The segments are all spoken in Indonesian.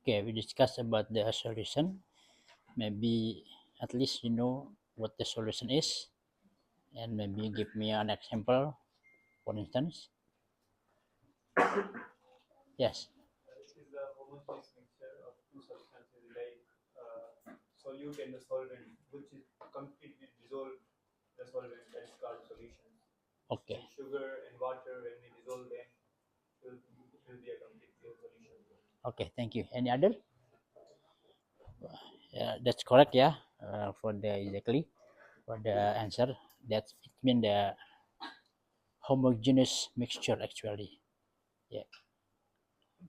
Okay, we discussed about the solution. Maybe at least you know what the solution is, and maybe give me an example, for instance. Yes. Is the homogeneous mixture of two substances like solute and the solvent, which is completely dissolved the solvent, that is called solution. Okay. And sugar and water, when we dissolve them, will be a complete clear solution. Okay. Thank you. Any other? That's correct. Yeah. For the exactly for the answer, that's it mean the homogeneous mixture actually. Yeah.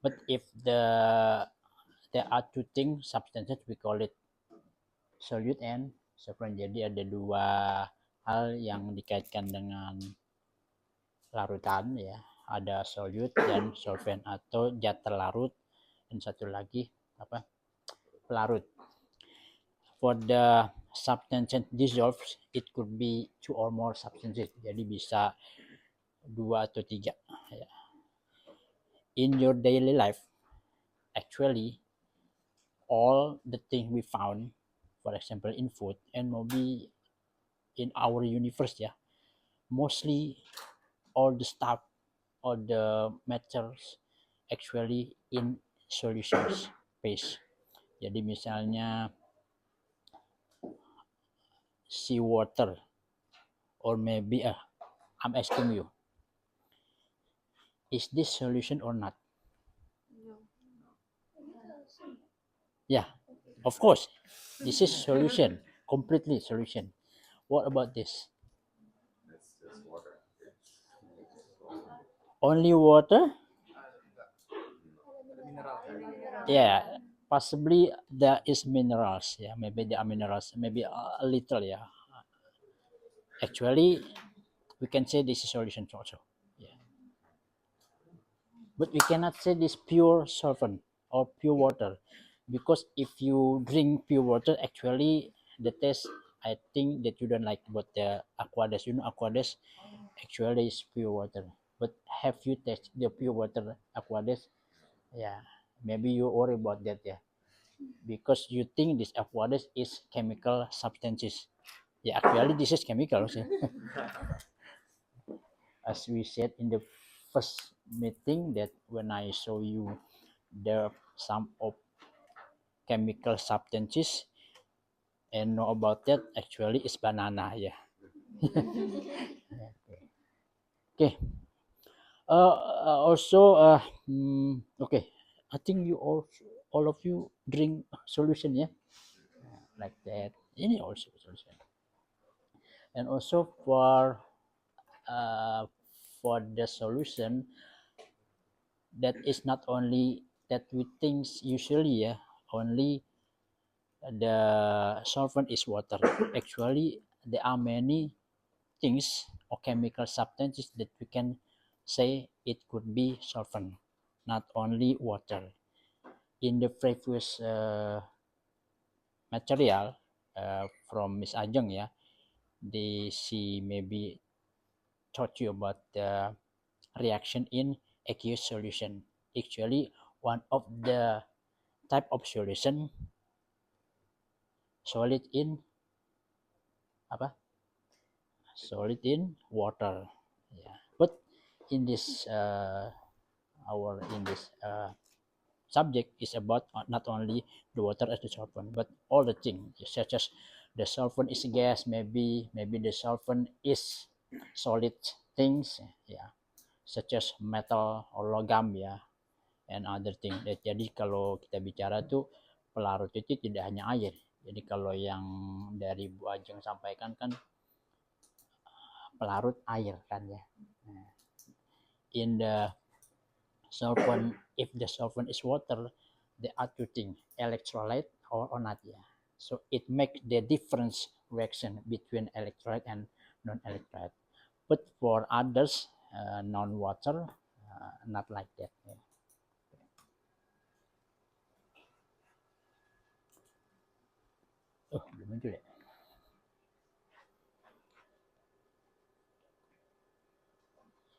But if there are two things substances, we call it solute and solvent. Jadi ada dua hal yang dikaitkan dengan larutan ya. Ada solute dan solvent atau zat terlarut dan satu lagi apa? Pelarut. For the substance dissolved, it could be two or more substances. Jadi bisa dua atau tiga. Ya. In your daily life, actually all the things we found, for example in food and maybe in our universe ya, mostly all the stuff or the metals actually in solutions phase. Jadi misalnya sea water or maybe I'm asking you, is this solution or not? Yeah, of course. This is solution, completely solution. What about this? Only water? Yeah, possibly there is minerals. Yeah, maybe there are minerals. Maybe a little. Yeah. Actually, we can say this is solution also. Yeah. But we cannot say this pure solvent or pure water, because if you drink pure water, actually the taste, I think that you don't like. But the Aquades, you know, Aquades actually is pure water. But have you tasted the pure water Aquades? Yeah, maybe you worry about that. Yeah, because you think this Aquades is chemical substances. Yeah, actually this is chemicals. Yeah. As we said in the first meeting, that when I show you the some of chemical substances and know about that, actually is banana. Yeah. Okay. Also, okay. I think you all of you drink solution, yeah, like that. Ini also solution. And also uh, for the solution, that is not only that we think usually, yeah, only the solvent is water. Actually, there are many things or chemical substances that we can say it could be solvent, not only water. In the previous material from Miss Ajeng, ya, she maybe taught you about the reaction in aqueous solution. Actually, one of the type of solution solid in apa? Solid in water. Yeah. But in this subject is about not only the water as the solvent, but all the things such as the solvent is gas, maybe the solvent is solid things, yeah, such as metal or logam, ya, and other thing. Jadi kalau kita bicara tuh pelarut itu tidak hanya air. Jadi kalau yang dari Bu Ajeng sampaikan kan pelarut air kan ya. Nah, in the solvent, if the solvent is water, there are two things, electrolyte or not, yeah. So it makes the difference reaction between electrolyte and non-electrolyte. But for others, non-water, not like that. Yeah. Oh, belum muncul ya.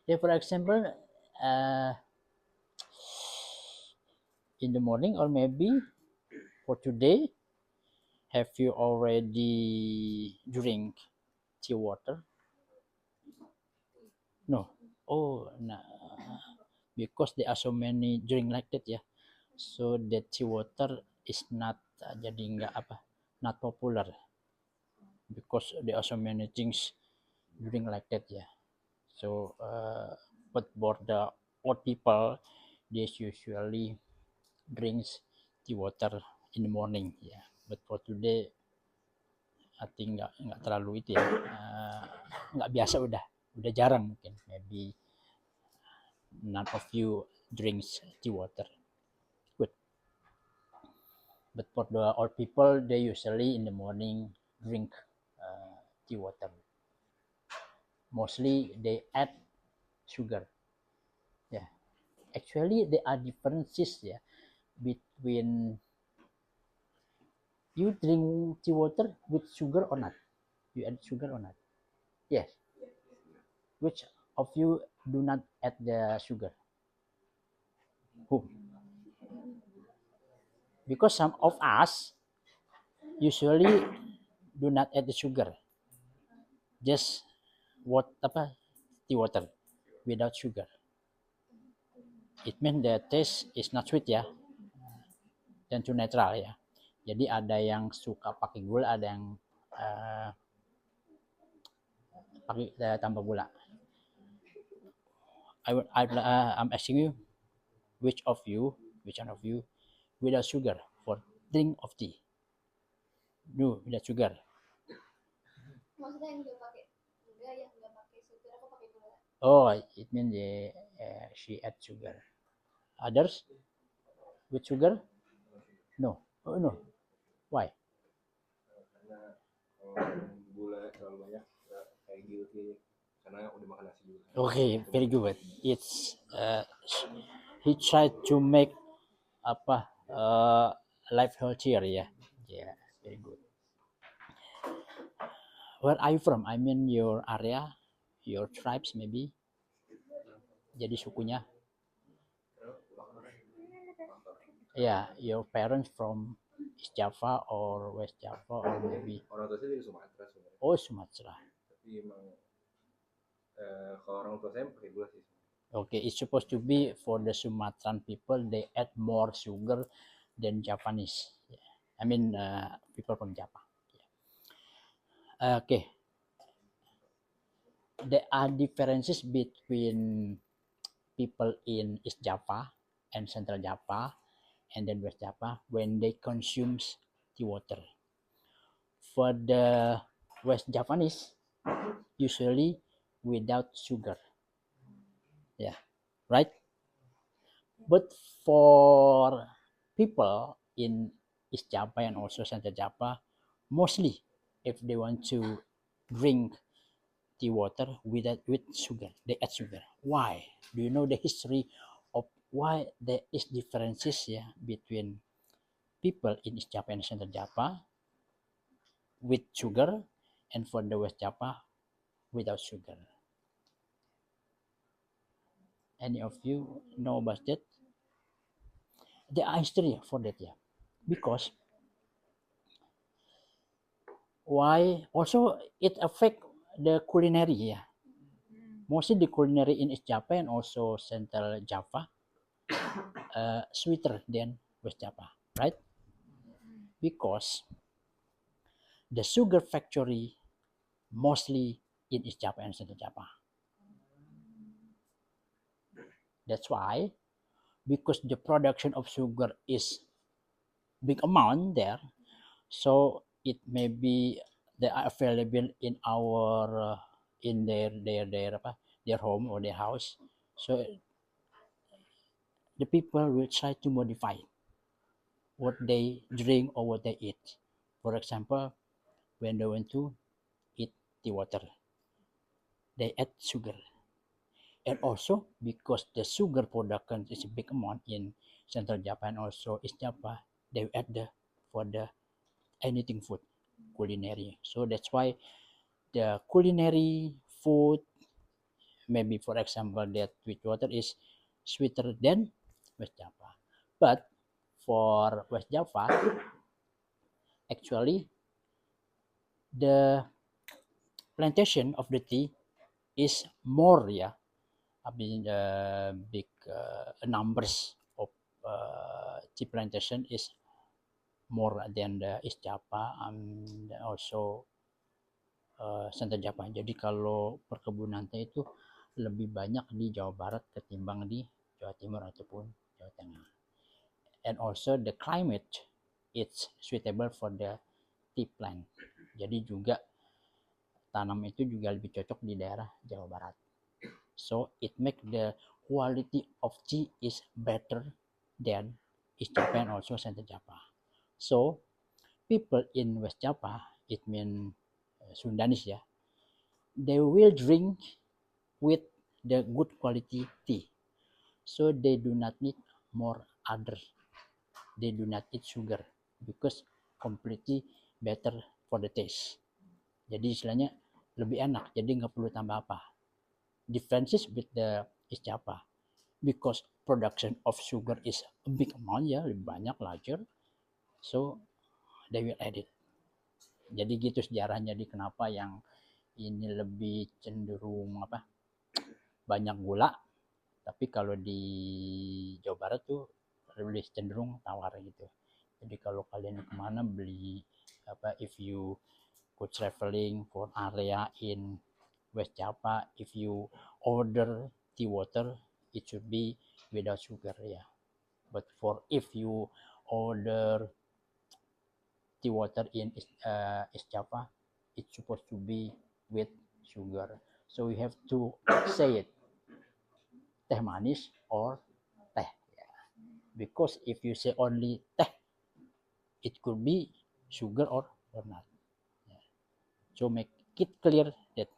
Yeah, for example, uh, in the morning, or maybe for today, have you already drink tea water? No. Oh, nah. Because there are so many drink like that ya. So the tea water is not jadi nggak apa, not popular because there are so many things drink like that ya. So but for the old people, they usually drinks tea water in the morning ya. But for today, I think nggak terlalu itu ya, nggak biasa udah jarang mungkin. Maybe none of you drinks tea water. Good. But for the old people, they usually in the morning drink tea water. Mostly they add sugar. Yeah. Actually, there are differences yeah between you drink tea water with sugar or not. You add sugar or not? Yes. Which of you do not add the sugar? Who? Because some of us usually do not add the sugar, just tea water without sugar. It means the taste is not sweet ya, dan to natural ya. Jadi ada yang suka pakai gula, ada yang pakai tambah gula. I'm asking you, which one of you without sugar for drink of tea? No, without sugar. Maksudnya yang nggak pakai sugar, aku pakai gula. Oh, it means she add sugar. Others with sugar? No. Oh no. Why? Karena kalau gula terlalu banyak kayak guilty karena udah makan nasi juga. Okay, very good. It's he tried to make life healthier ya. Yeah, very good. Where are you from? I mean your area, your tribes maybe. Jadi sukunya. Yeah, your parents from East Java or West Java or maybe. Orang tua saya dari Sumatera sebenarnya. Oh, Sumatera. Tapi emang kalau orang tua saya pakai gula sih. Okay, it's supposed to be for the Sumatran people, they add more sugar than Japanese. Yeah. I mean, people from Java. Yeah. Okay. There are differences between people in East Java and Central Java and then West Java when they consume tea water. For the West Javanese, usually without sugar. Yeah, right? But for people in East Java and also Central Java, mostly if they want to drink tea water with sugar, they add sugar. Why? Do you know the history of why there is differences between people in East Java and Central Java with sugar and for the West Java without sugar? Any of you know about that? There are history for that because why also it affect the culinary mostly the culinary in East Java and also Central Java sweeter than West Java, right? Because the sugar factory mostly in East Java and Central Java. That's why, because the production of sugar is big amount there, so it may be they are available in our in their home or their house. So the people will try to modify what they drink or what they eat. For example, when they want to eat tea water, they add sugar. And also because the sugar production is a big amount in Central Java and also East Java, they add for the anything food, culinary. So that's why the culinary food, maybe for example that sweet water is sweeter than West Java. But for West Java, actually the plantation of the tea is more, I mean big numbers of tea plantation is more than the East Java and also Central Java. Jadi kalau perkebunan teh itu lebih banyak di Jawa Barat ketimbang di Jawa Timur ataupun Jawa Tengah. And also the climate it's suitable for the tea plant. Jadi juga tanam itu juga lebih cocok di daerah Jawa Barat. So it make the quality of tea is better than East Java and also Central Java. So people in West Java, it mean Sundanese they will drink with the good quality tea. So they do not need more other. They do not eat sugar because completely better for the taste. Jadi istilahnya lebih enak, jadi nggak perlu tambah apa. Differences with the East Java because production of sugar is a big amount lebih banyak, larger. So they will add it. Jadi gitu sejarahnya di kenapa yang ini lebih cenderung banyak gula, tapi kalau di Jawa Barat tuh lebih cenderung tawar gitu. Jadi kalau kalian kemana beli if you go traveling for area in West Java, if you order tea water, it should be without sugar But for if you order tea water in East Java, it's supposed to be with sugar. So we have to say it, teh manis or teh. Because if you say only teh, it could be sugar or not. So make it clear that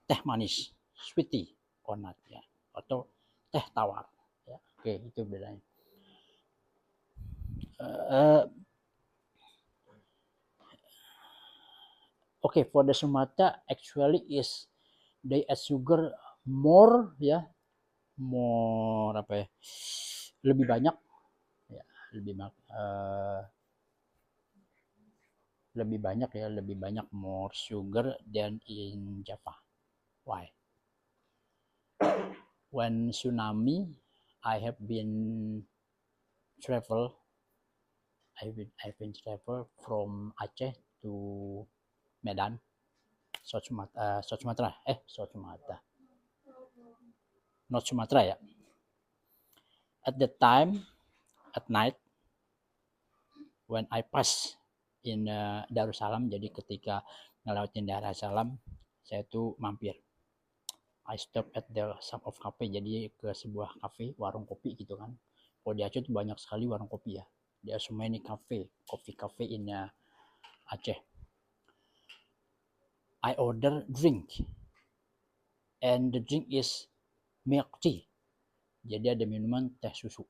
teh manis, sweet tea or not atau teh tawar Oke, itu bedanya. Okay, for the Sumatra actually is they add sugar more more lebih banyak lebih banyak more sugar than in Java. Why? When tsunami, I have been travel from Aceh to Medan, South Sumatra. Not Sumatra At the time, at night, when I pass in Darussalam, jadi ketika ngelewatin Darussalam, saya tuh mampir. I stop at the some of cafe, jadi ke sebuah cafe, warung kopi gitu kan. Kalau di Aceh tuh banyak sekali warung kopi There are so many coffee cafe in Aceh. I order drink, and the drink is milk tea. Jadi ada minuman teh susu.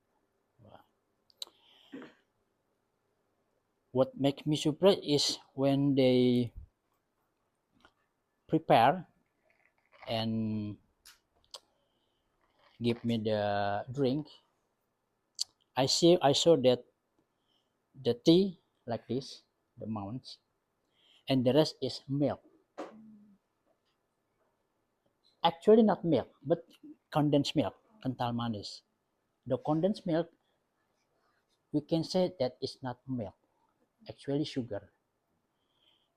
What makes me surprised is when they prepare and give me the drink. I saw that the tea like this, the amounts, and the rest is milk. Actually not milk, but condensed milk, kental manis. The condensed milk, we can say that it's not milk, actually sugar.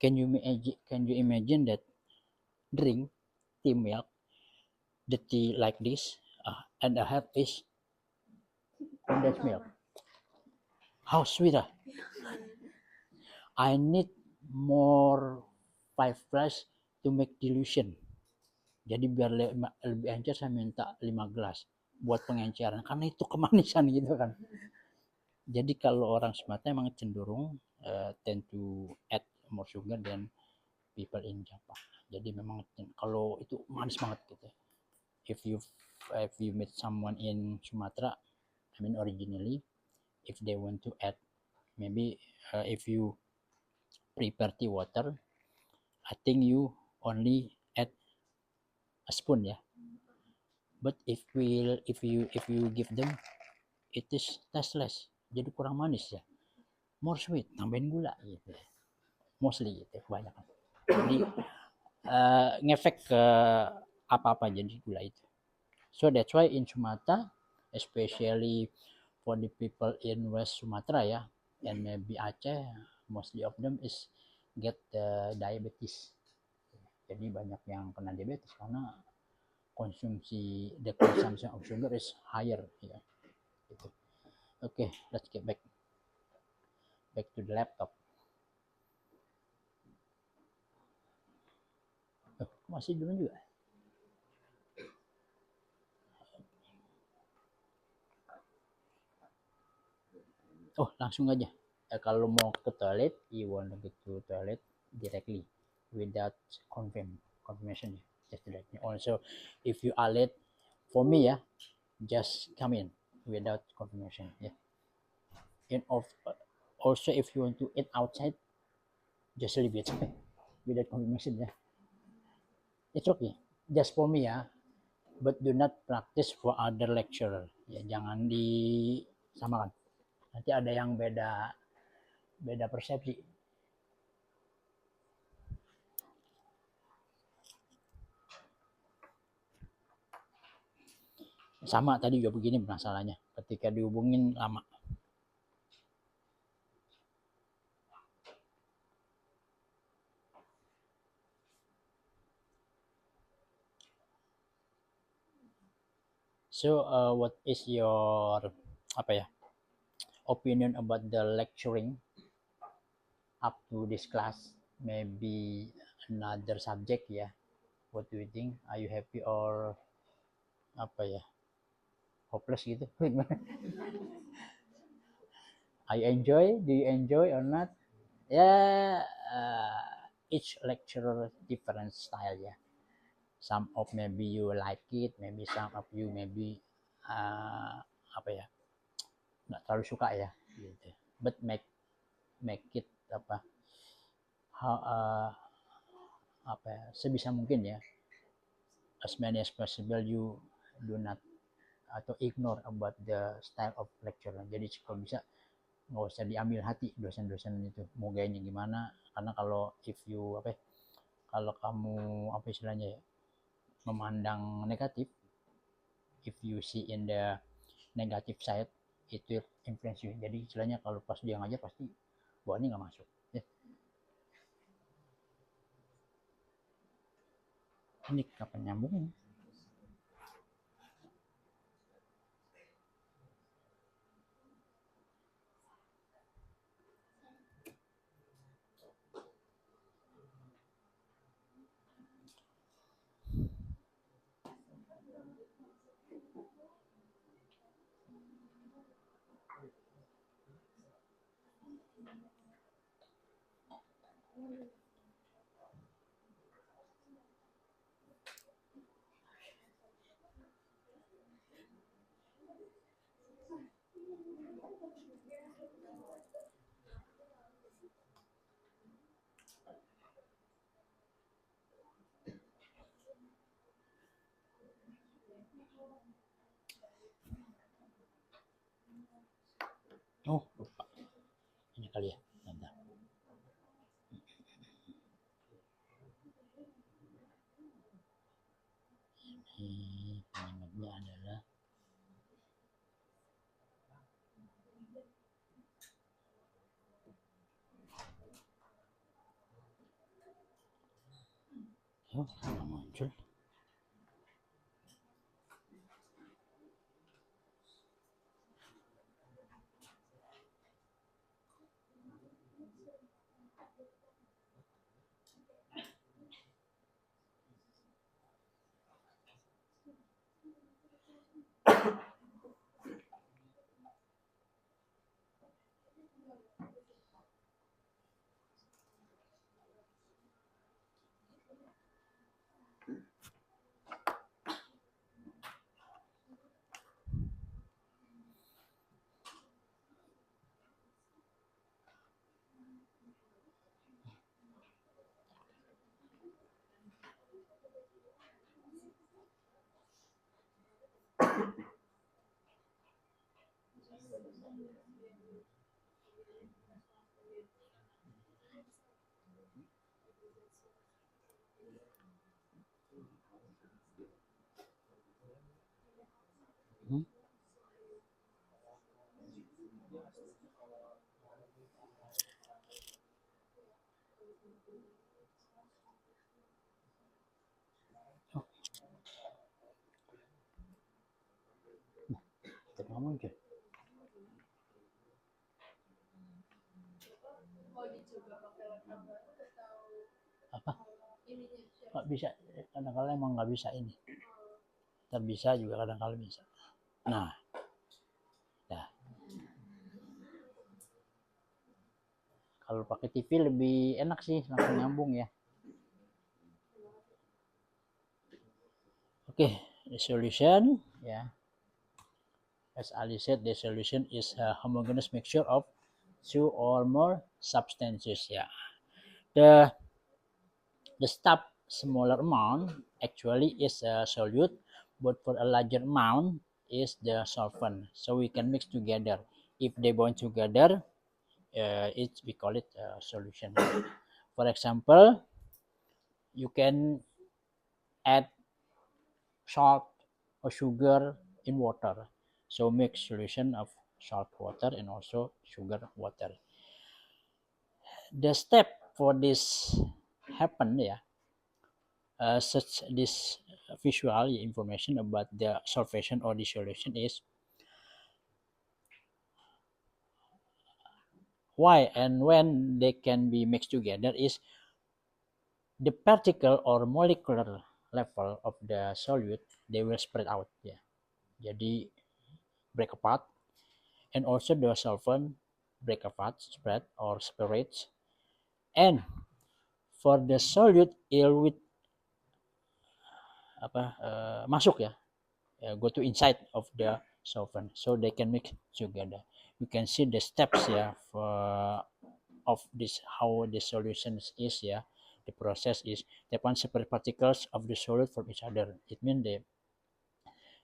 Can you imagine that drink tea milk, the tea like this, and a half is condensed milk? How sweet I need more 5 flash to make dilution. Jadi biar lebih encer saya minta 5 gelas buat pengenceran karena itu kemanisan gitu kan. Jadi kalau orang Sumatera emang cenderung tend to add more sugar than people in Java. Jadi memang kalau itu manis banget gitu. If you meet someone in Sumatera, I mean originally, if they want to add, maybe if you prepare tea water, I think you only add a spoon but if you give them, it is tasteless. jadi kurang manis ya, more sweet, tambahin gula gitu, mostly gitu kebanyakan. Jadi ngefek ke apa-apa jadi gula itu. So that's why in Sumatra, especially for the people in West Sumatra ya, and maybe Aceh, mostly of them is get diabetes. Jadi banyak yang kena diabetes karena the consumption of sugar is higher ya. Gitu. Okay, let's get back to the laptop. Masih dulu juga. Oh, langsung aja. Kalau mau ke toilet, you want to go to toilet directly without confirmation. Just directly. Also, if you are late, for me ya, just come in without confirmation. Yeah. And also, if you want to eat outside, just leave it without confirmation. Yeah. It's okay. Just for me ya. But do not practice for other lecturer. Ya, jangan disamakan. Nanti ada yang beda persepsi. Sama tadi juga begini masalahnya, ketika dihubungin lama. So what is your opinion about the lecturing up to this class? Maybe another subject ya. What do you think? Are you happy or hopeless gitu? Do you enjoy or not? Ya, each lecturer different style ya. Some of maybe you like it, maybe some of you maybe nggak terlalu suka ya gitu. But make it sebisa mungkin ya, as many as possible you do not atau ignore about the style of lecture. Jadi kalau bisa nggak usah diambil hati dosen-dosen itu mau gayanya gimana, karena kalau kalau kamu istilahnya ya, memandang negatif, if you see in the negative side, it will influence you. Jadi istilahnya kalau pas dia ngajar pasti bawaannya nggak masuk ya. Ini kapan nyambung? Oh lupa, ini kali ya. Bentar. Ini penyebabnya adalah nggak muncul. Hmm? Kita ngomong aja. Mau dicoba pakai laptop atau Apa? ininya Nggak bisa. Kadang-kadang emang nggak bisa ini. Ntar bisa juga kadang-kadang bisa. Nah, ya. Kalau pakai TV lebih enak sih, langsung nyambung ya. Oke, the solution, ya. As Ali said, the solution is a homogeneous mixture of two or more substances. Ya, the stuff smaller amount actually is a solute, but for a larger amount is the solvent. So we can mix together. If they bond together, we call it a solution. For example, you can add salt or sugar in water. So make solution of salt water and also sugar water. The step for this happen, yeah, such this visual information about the solvation or the solution is why and when they can be mixed together is the particle or molecular level of the solute, they will spread out, ya. Jadi break apart, and also the solvent break apart, spread or separates. And for the solute ill with masuk ya, go to inside of the solvent, so they can mix together. You can see the steps ya of this, how the solutions is ya. The process is step one, separate particles of the solute from each other. It means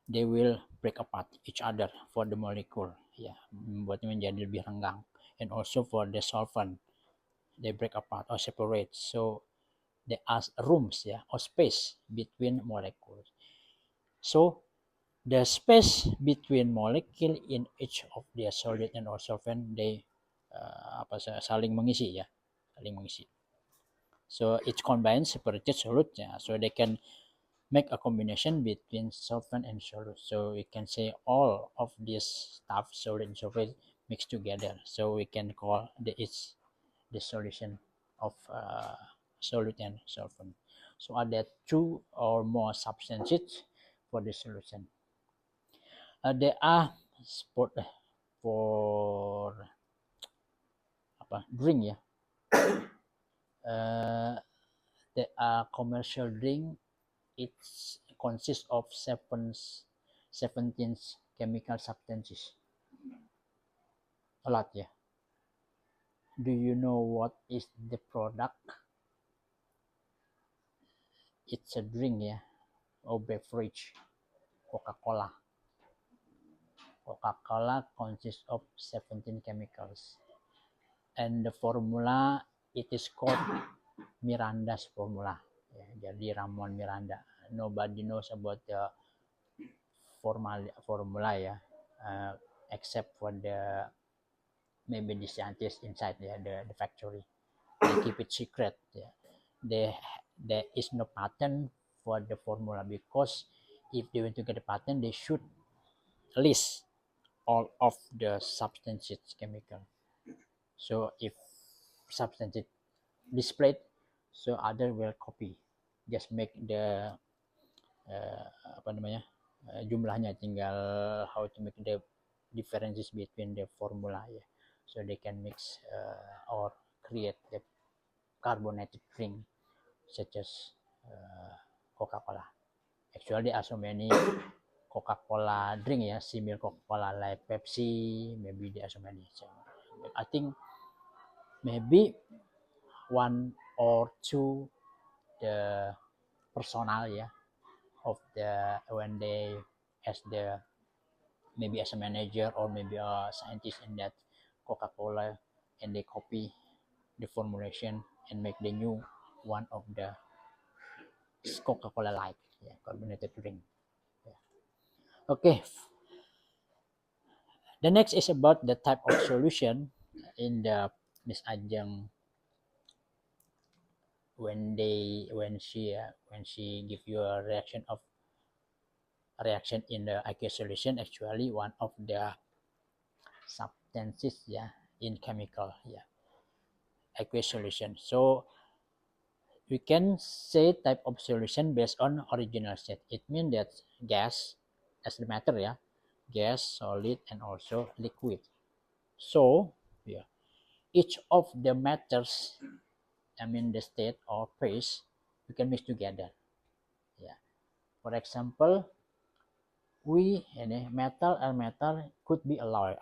they will break apart each other for the molecule, ya, membuatnya menjadi lebih renggang. And also for the solvent, they break apart or separate, so there are rooms, ya, or space between molecules. So the space between molecule in each of the solid and or solvent, they saling mengisi, ya, saling mengisi. So it combines separated solute, ya, so they can make a combination between solvent and solute. So we can say all of this stuff, solid and solvent, mixed together. So we can call it's the solution of solute and solvent. So are there two or more substances for the solution? There are sport for drink, ya. There are commercial drink. It consists of 17 chemical substances. A lot, yeah. Do you know what is the product? It's a drink, yeah, or beverage. Coca-Cola. Coca-Cola consists of 17 chemicals. And the formula, it is called Miranda's formula. Yeah, jadi ramuan Miranda. Nobody knows about the formula, ya, except for maybe the scientists inside, yeah, the factory. They keep it secret. Yeah. There is no patent for the formula, because if they want to get a patent, they should list all of the substances chemical. So if substance is displayed, so other will copy, just make the jumlahnya, tinggal how to make the differences between the formula, ya. So they can mix or create the carbonated drink such as Coca-Cola. Actually there are so many Coca-Cola drink, ya, similar Coca-Cola like Pepsi, maybe there are so many. So I think maybe one or two the personnel, ya, of the when they as the maybe as a manager or maybe a scientist in that Coca-Cola, and they copy the formulation and make the new one of the Coca-Cola like, yeah, carbonated drink. Yeah. Okay, the next is about the type of solution in the Miss Ajeng when she give you a reaction in the aqueous solution. Actually, one of the substances, yeah, in chemical, yeah, aqueous solution. So we can say type of solution based on original state. It means that gas as the matter, yeah, gas, solid, and also liquid. So yeah, each of the matters, I mean the state or phase, we can mix together. Yeah. For example, metal and metal could be alloy.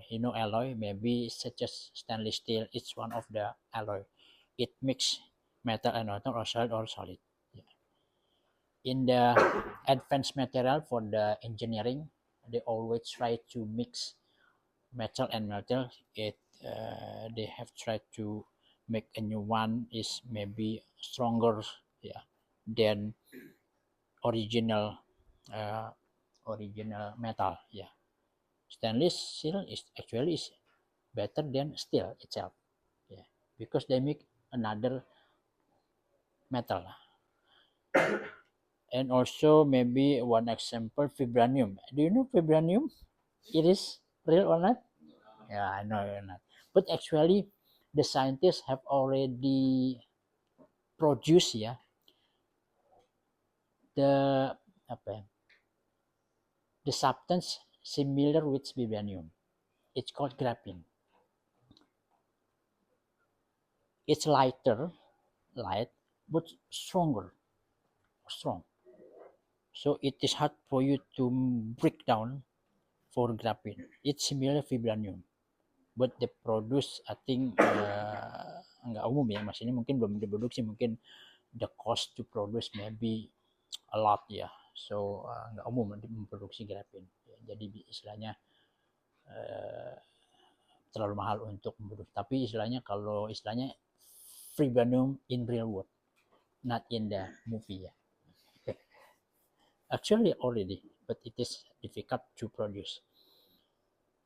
You know alloy, maybe such as stainless steel. It's one of the alloy. It mix metal and metal or solid. Yeah. In the advanced material for the engineering, they always try to mix metal and metal. They have tried to make a new one is maybe stronger, yeah, than original uh, original metal. Yeah, stainless steel is better than steel itself. Yeah, because they make another metal. And also maybe one example, vibranium. Do you know vibranium? It is real or not? Yeah, I know or not. But actually, the scientists have already produced, ya, the apa ya, the substance similar with vibranium. It's called graphene. It's light, but strong. So it is hard for you to break down for graphene. It's similar vibranium, but they produce, I think, nggak umum ya, mas ini mungkin belum diproduksi, mungkin the cost to produce maybe a lot ya. So nggak umum memproduksi graphene. Ya, jadi istilahnya terlalu mahal untuk memproduksi. Tapi istilahnya vibranium in real world, not in the movie ya. Actually already, but it is difficult to produce.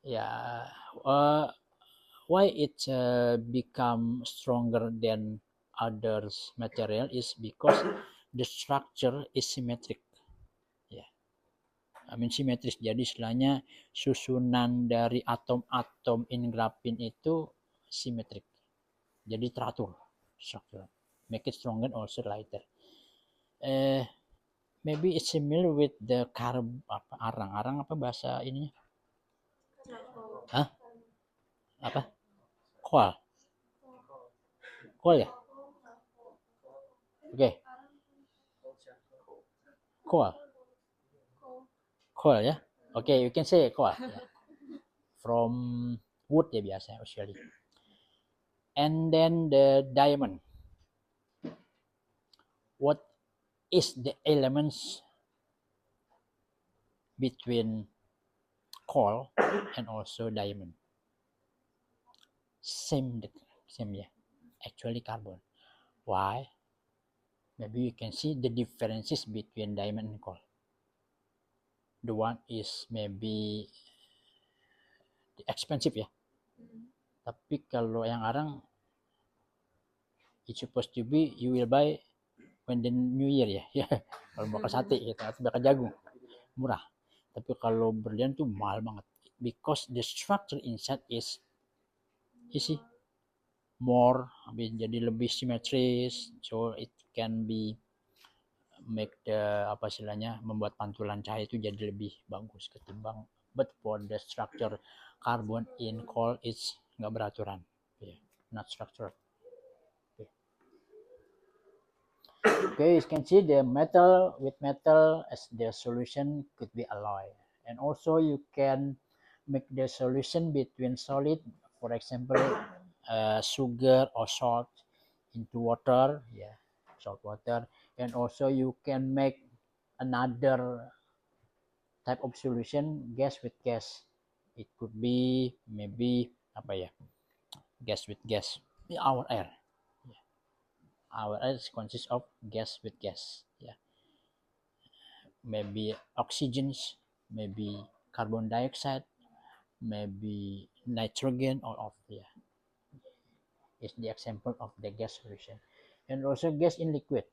Yeah, why it become stronger than others material is because the structure is symmetric. Ya, I mean simetris. Jadi istilahnya susunan dari atom-atom in graphene itu symmetric. Jadi teratur structure. Make it stronger also lighter. Maybe it's similar with the arang apa bahasa ininya? Hah? Apa? Coal ya? Oke. Coal ya. Oke, you can say coal. Yeah. From wood ya biasa usually. And then the diamond. What is the elements between coal and also diamond? Same yeah. Actually carbon. Why? Maybe you can see the differences between diamond and coal. The one is maybe expensive ya. Tapi kalau yang arang, it's supposed to be you will buy when the new year ya. Kalau bakal sate gitu atau bakal jagung murah. Tapi kalau berlian tuh mahal banget because the structure inside is easy more, jadi lebih simetris, so it can be make the apa istilahnya membuat pantulan cahaya itu jadi lebih bagus ketimbang, but for the structure carbon in coal it's nggak beraturan, yeah, not structured. Okay, you can see the metal with metal as the solution could be alloy, and also you can make the solution between solid, for example, sugar or salt into water, yeah, salt water, and also you can make another type of solution gas with gas. It could be maybe apa ya, gas with gas. Our air. Our air consists of gas with gas. Yeah. Maybe oxygens, maybe carbon dioxide, maybe nitrogen, or of is the example of the gas solution. And also gas in liquid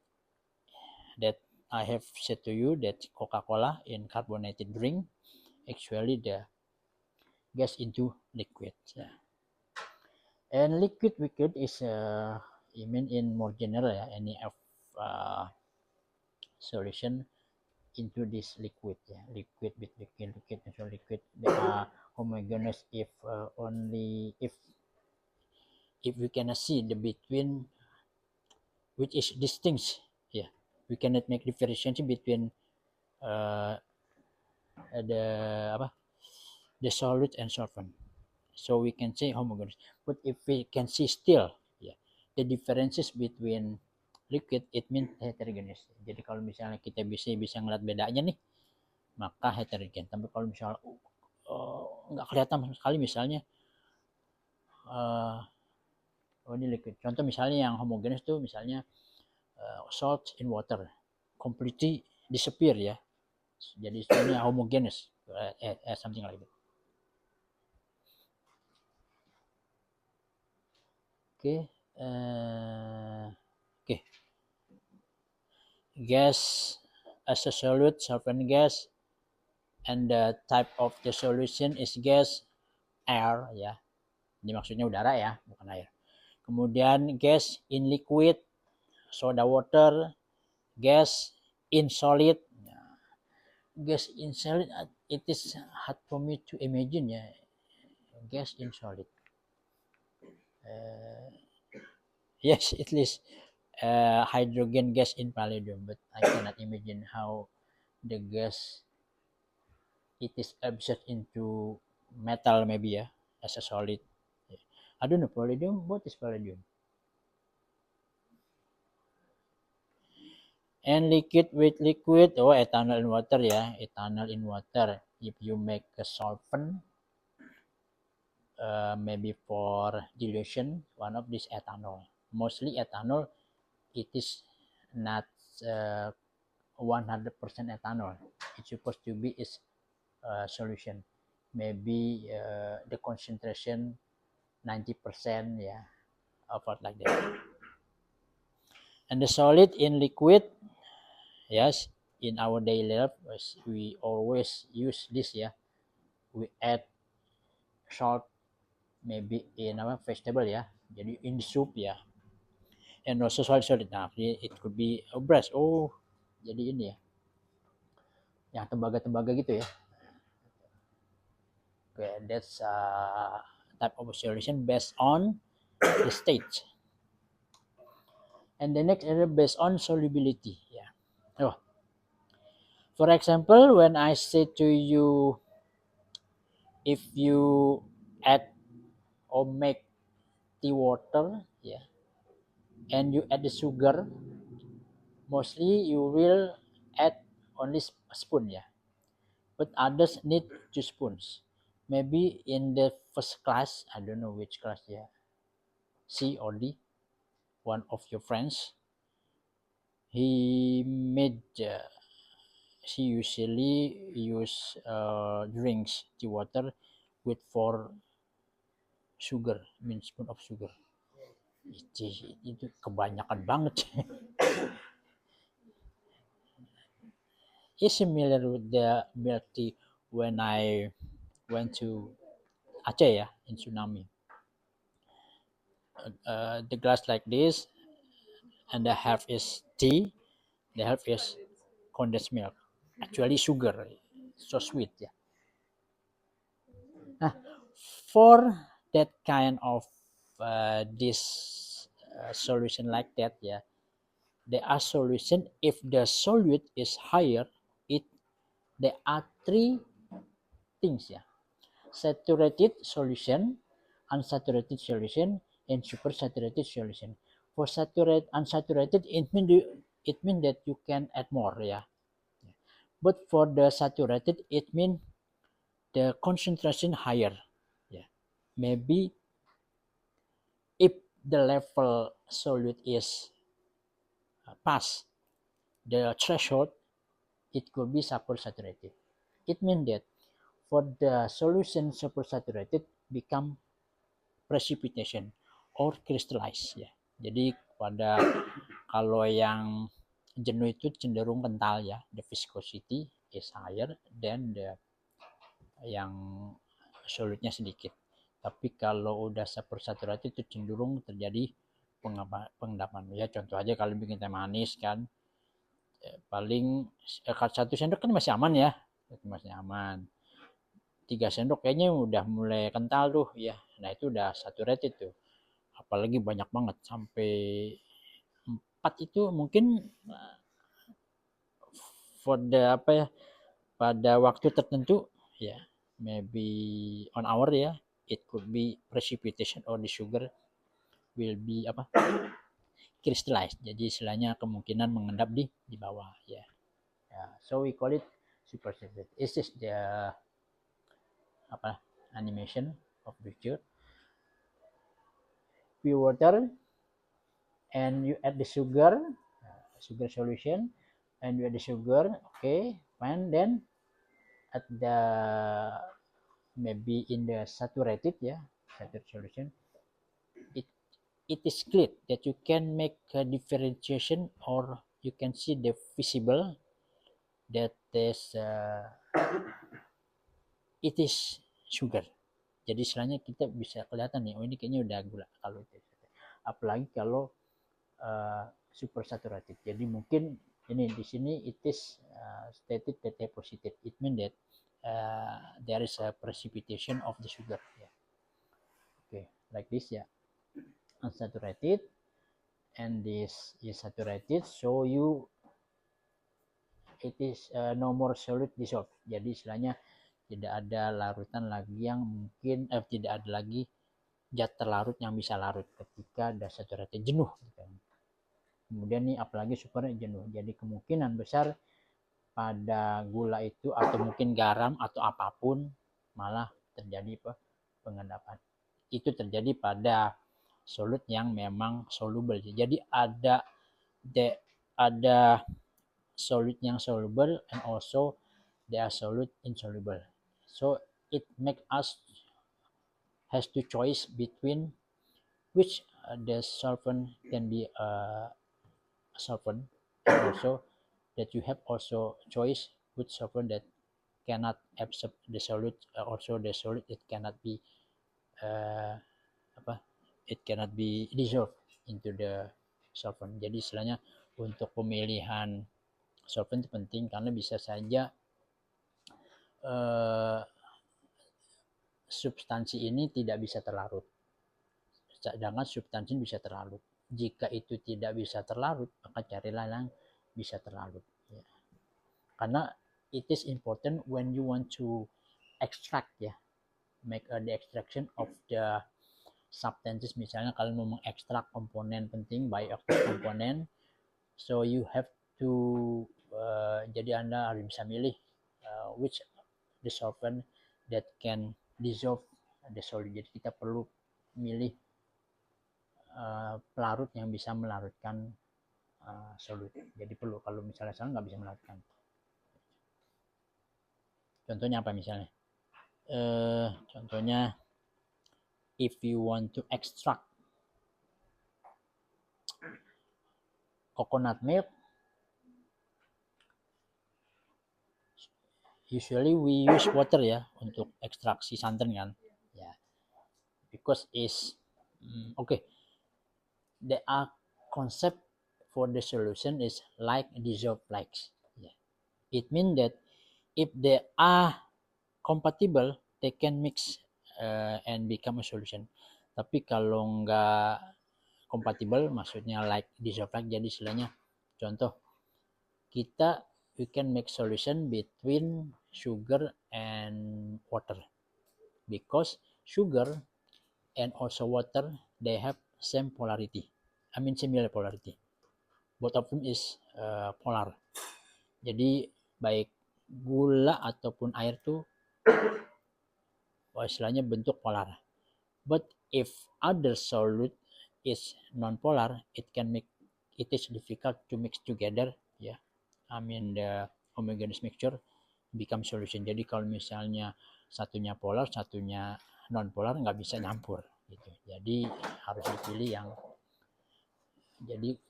that I have said to you that Coca-Cola in carbonated drink actually the gas into liquid. Yeah. And liquid is I mean in more general any of solution into this liquid liquid with liquid and so liquid they are homogeneous if only if we cannot see the between which is distinct. We cannot make differentiation between uh, the the solid and solvent, so we can say homogeneous. But if we can see still the differences between liquid, it means heterogeneous. Jadi kalau misalnya kita bisa ngeliat bedanya nih, maka heterogen. Tapi kalau misalnya nggak kelihatan sama sekali, misalnya ini liquid. Contoh misalnya yang homogeneous tuh misalnya salt in water completely disappear ya. Jadi sebenarnya homogeneous, something like that. Okay. Gas as a solute, solvent gas, and the type of the solution is gas, air ya. Ini maksudnya udara ya, bukan air. Kemudian gas in liquid, soda water, gas in solid. Gas in solid, it is hard for me to imagine ya. Gas in solid. Yes, at least hydrogen gas in palladium, but I cannot imagine how the gas it is absorbed into metal maybe as a solid. I don't know palladium. What is palladium? And liquid with liquid, ethanol in water ya, ethanol in water. If you make a solvent, maybe for dilution, one of this ethanol. Mostly ethanol, it is not 100% ethanol. It's supposed to be is solution. Maybe the concentration 90%, about like that. And the solid in liquid, yes, in our daily life we always use this we add salt maybe in our vegetable jadi in soup and also solid. Nah, it could be a breast. Jadi ini yang tembaga gitu ya. Okay, that's type of solution based on the state. And the next is based on solubility. For example, when I say to you, if you add or make tea water, and you add the sugar, mostly you will add only a spoon, but others need 2 spoons. Maybe in the first class, I don't know which class, C or D, one of your friends, he usually use drinks tea water with 4 sugar, mean spoon of sugar. Itu kebanyakan banget. It's similar with the milk tea when I went to Aceh in Tsunami. The glass like this, and the half is tea, the half is condensed milk. Actually sugar, so sweet For that kind of this solution like that there are solution. If the solute is higher, there are 3 things saturated solution, unsaturated solution, and supersaturated solution. For unsaturated, it means that you can add more but for the saturated, it means the concentration higher maybe if the level solute is past the threshold, it could be supersaturated. It means that for the solution supersaturated become precipitation or crystallize ya. Jadi pada kalau yang jenuh itu cenderung kental ya, the viscosity is higher than the yang solutnya sedikit. Tapi kalau udah supersaturated itu cenderung terjadi pengendapan. Ya contoh aja kalau bikin teh manis kan, paling 1 sendok kan masih aman ya, masih aman. 3 sendok kayaknya udah mulai kental tuh ya. Nah itu udah saturated tuh. Apalagi banyak banget sampai 4 itu mungkin for the apa ya, pada waktu tertentu ya, maybe on hour ya, it could be precipitation or the sugar will be apa crystallized. Jadi istilahnya kemungkinan mengendap di bawah ya. So we call it supersaturated. This is the apa animation of picture. Pure water and you add the sugar solution, and you add the sugar, okay, fine. Then at the maybe in the saturated solution, it is clear that you can make a differentiation, or you can see the visible that is it is sugar. Jadi istilahnya kita bisa kelihatan nih, oh ini kayaknya udah gula kalau itu. Apalagi kalau super saturated. Jadi mungkin ini di sini it is stated that deposited. It means that there is a precipitation of the sugar. Yeah. Okay, like this ya. Unsaturated and this is saturated. So it is no more solid dissolved. Jadi istilahnya tidak ada larutan lagi yang mungkin tidak ada lagi zat terlarut yang bisa larut ketika ada saturated jenuh. Gitu. Kemudian nih apalagi super jenuh. Jadi kemungkinan besar pada gula itu atau mungkin garam atau apapun malah terjadi pengendapan. Itu terjadi pada solut yang memang soluble. Jadi ada solut yang soluble and also there are solute insoluble. So it make us has to choice between which the solvent can be solvent, and also that you have also choice with solvent that cannot absorb the solute, also the solute it cannot be it cannot be dissolved into the solvent. Jadi istilahnya untuk pemilihan solvent itu penting karena bisa saja substansi ini tidak bisa terlarut, sedangkan substansi bisa terlarut. Jika itu tidak bisa terlarut, maka carilah yang bisa terlarut. Ya. Karena it is important when you want to extract ya, make the extraction of the substances. Misalnya kalau mau mengekstrak komponen penting, bioactive komponen, so you have to jadi Anda harus bisa milih which the solvent that can dissolve the solid. Jadi kita perlu milih pelarut yang bisa melarutkan solut. Jadi perlu, kalau misalnya salah nggak bisa melarutkan. Contohnya apa misalnya? Contohnya if you want to extract coconut milk, usually we use water ya untuk ekstraksi santan kan ya, because is okay, the concept for the solution is like dissolved flakes yeah. It means that if they are compatible they can mix and become a solution. Tapi kalau nggak compatible maksudnya like dissolved flake, jadi istilahnya contoh kita we can make solution between sugar and water, because sugar and also water they have same polarity, I mean similar polarity, both of them is polar. Jadi baik gula ataupun air tuh istilahnya bentuk polar. But if other solute is non-polar, it is difficult to mix together. Ya, the homogeneous mixture become solution. Jadi kalau misalnya satunya polar, satunya non-polar, nggak bisa nyampur gitu. Jadi harus dipilih yang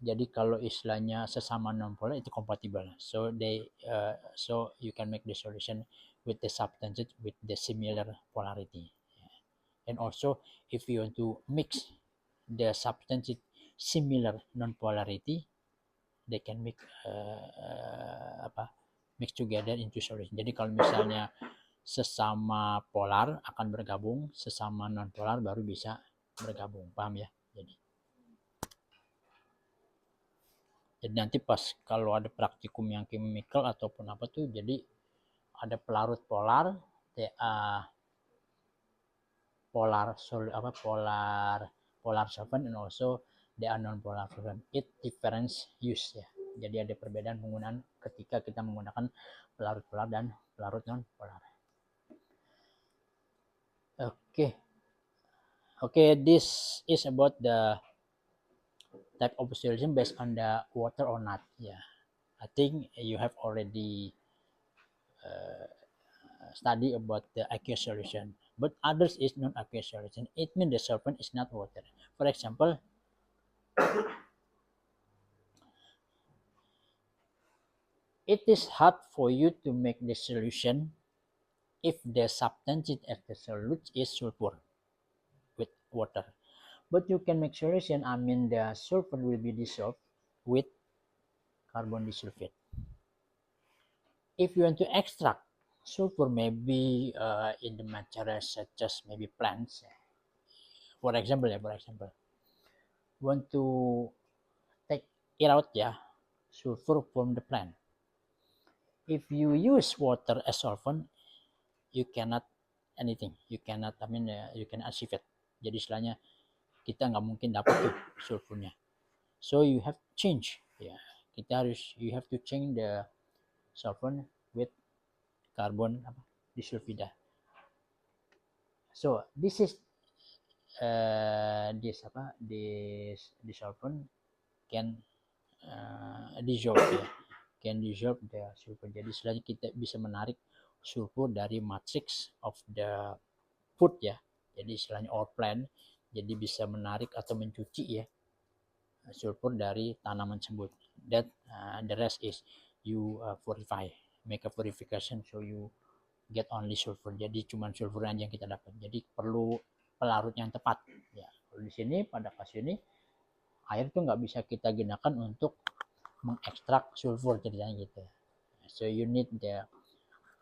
jadi kalau istilahnya sesama non-polar itu compatible. So you can make the solution with the substances with the similar polarity. And also if you want to mix the substances similar non-polarity, they can mix together into solution. Jadi kalau misalnya sesama polar akan bergabung, sesama non-polar baru bisa bergabung. Paham ya? Jadi nanti pas kalau ada praktikum yang chemical ataupun apa tuh, jadi ada pelarut polar, polar solvent, and also they are non-polar solvent. It difference use ya. Jadi ada perbedaan penggunaan ketika kita menggunakan pelarut polar dan pelarut non-polar. Okay, this is about the type of solution based on the water or not. Yeah, I think you have already study about the aqueous solution, but others is non-aqueous solution. It means the solvent is not water. For example, it is hard for you to make the solution if the substance of the solute is sulfur with water. But you can make solution, the sulfur will be dissolved with carbon disulfide. If you want to extract sulfur maybe in the materials such as maybe plants, for example, want to take it out sulfur from the plant. If you use water as solvent, you cannot anything. You cannot achieve it. Jadi istilahnya kita nggak mungkin dapat tuh sulfurnya. So you have to change. You have to change the solvent with carbon disulfide. So this is this solvent can dissolve the sulfur. Jadi istilahnya kita bisa menarik sulfur dari matrix of the food ya. Jadi istilahnya or plant, jadi bisa menarik atau mencuci sulfur dari tanaman tersebut. That the rest is you purify, make a purification, so you get only sulfur. Jadi cuma sulfur aja yang kita dapat. Jadi perlu pelarut yang tepat. Ya, kalau di sini pada kasus ini air itu nggak bisa kita gunakan untuk mengekstrak sulfur ceritanya gitu. So you need the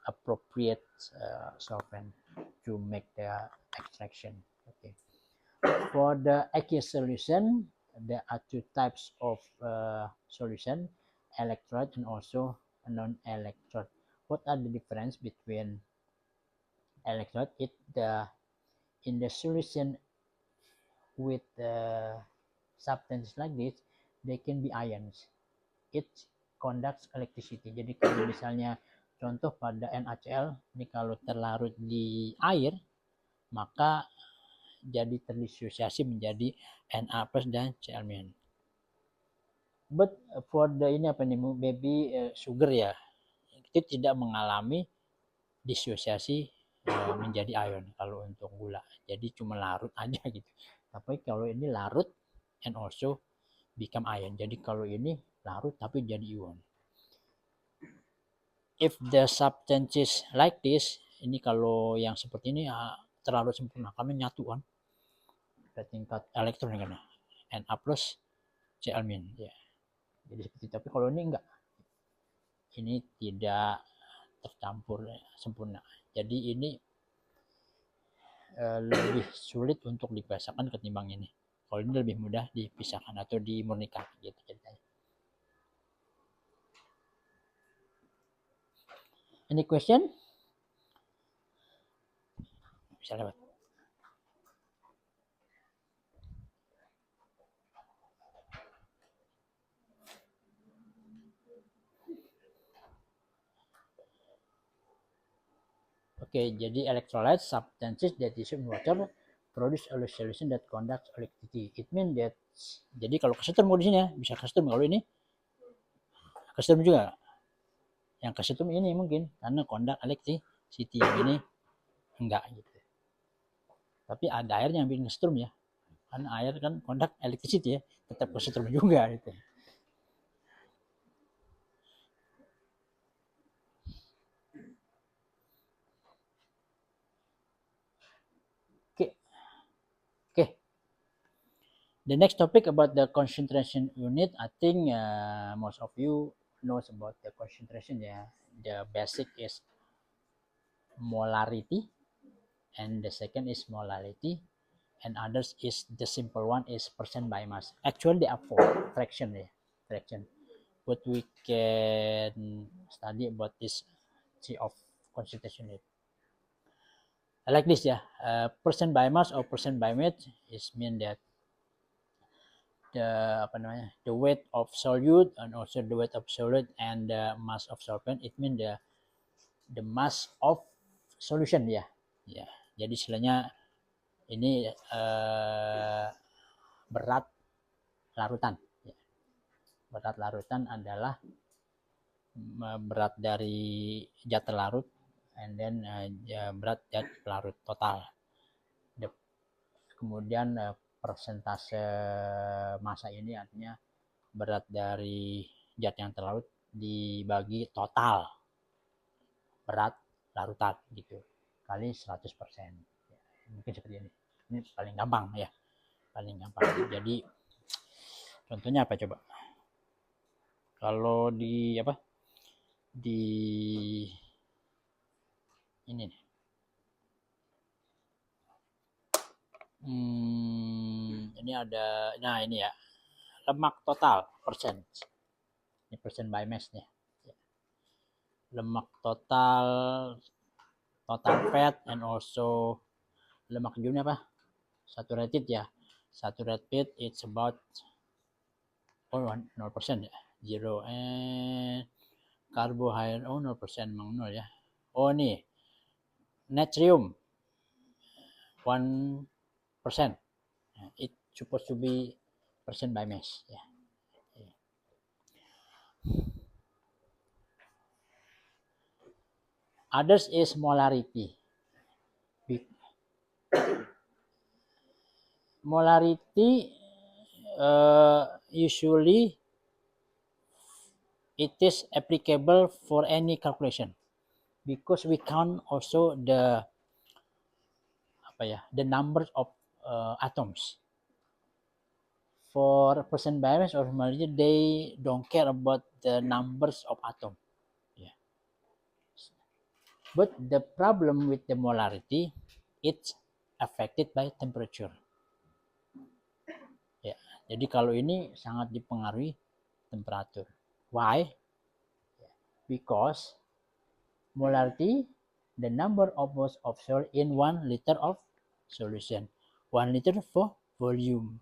appropriate solvent to make the extraction. Okay. For the aqueous solution, there are two types of solution, electrolyte and also non-electrolyte. What are the difference between electrolyte? In the solution with substance like this, they can be ions. It conducts electricity. Jadi kalau misalnya contoh pada NaCl, ini kalau terlarut di air, maka jadi terdisosiasi menjadi Na plus dan Cl-. But for the maybe sugar ya, itu tidak mengalami disosiasi menjadi ion kalau untuk gula. Jadi cuma larut aja gitu. Tapi kalau ini larut and also become ion. Jadi kalau ini larut tapi jadi ion. If the substances like this, ini kalau yang seperti ini terlalu sempurna, kami nyatu kan ke tingkat elektron kan, Na plus Cl-. Ya. Jadi seperti itu. Tapi kalau ini enggak, ini tidak tercampur sempurna. Jadi ini lebih sulit untuk dipisahkan ketimbang ini. Kalau ini lebih mudah dipisahkan atau dimurnikan gitu ceritanya. Any question? Bisa lewat. Oke, jadi electrolyte substances that dissolve in water produce a solution that conducts electricity. It means that, jadi kalau kesetrum kondisinya bisa kesetrum, kalau ini kesetrum juga. Yang kesetrum ini mungkin karena conduct electricity, yang ini enggak gitu. Tapi ada airnya yang bikin kesetrum ya. Karena air kan conduct electricity ya, tetap kesetrum juga gitu. Okay. The next topic about the concentration unit, I think most of you knows about the concentration ya. The basic is molarity, and the second is molarity, and others is the simple one is percent by mass. Actually, they are four fraction ya, fraction. But we can study about this theory of concentration unit. Like this ya, percent by mass or percent by weight is mean that the weight of solute and also the weight of solid and the mass of solvent. It mean the mass of solution ya. Ya, jadi istilahnya ini berat larutan. Ya. Berat larutan adalah berat dari zat larut, and then berat zat larut total. Kemudian persentase massa ini artinya berat dari zat yang terlarut dibagi total berat larutan gitu kali 100%. Ya, mungkin seperti ini. Ini paling gampang ya. Paling gampang. Jadi contohnya apa coba? Kalau di apa? Di ini nih. Ini ada, nah ini ya, lemak total persen. Ini persen by mass nih. Lemak total fat and also lemak jenuhnya apa? Saturated ya. Saturated it's about 0% ya. 0 and carbohydrate 0% memang 0 ya. Oh nih. Natrium 1%. It supposed to be percent by mass ya. Others is molarity. Molarity usually it is applicable for any calculation because we count also the numbers of atoms. For percent by mass or molarity, they don't care about the numbers of atoms. Yeah. But the problem with the molarity, it's affected by temperature. Ya, jadi kalau ini sangat dipengaruhi temperatur. Why? Because molarity, the number of moles of salt in 1 liter of solution. 1 liter for volume.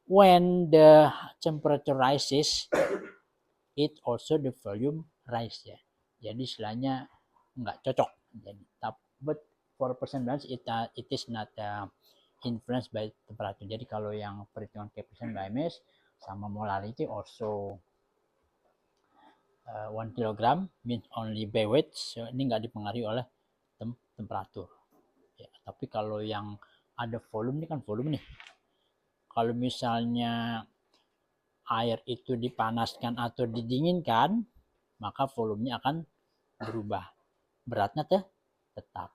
When the temperature rises, it also the volume rise ya. Jadi istilahnya nggak cocok. Jadi, but for percent balance it is not influenced by temperature. Jadi kalau yang perhitungan percent by mass sama molarity also 1 kg means only by weight. So, ini nggak dipengaruhi oleh temperatur. Ya, tapi kalau yang ada volume, ini kan volume nih. Kalau misalnya air itu dipanaskan atau didinginkan, maka volumenya akan berubah. Beratnya tetap.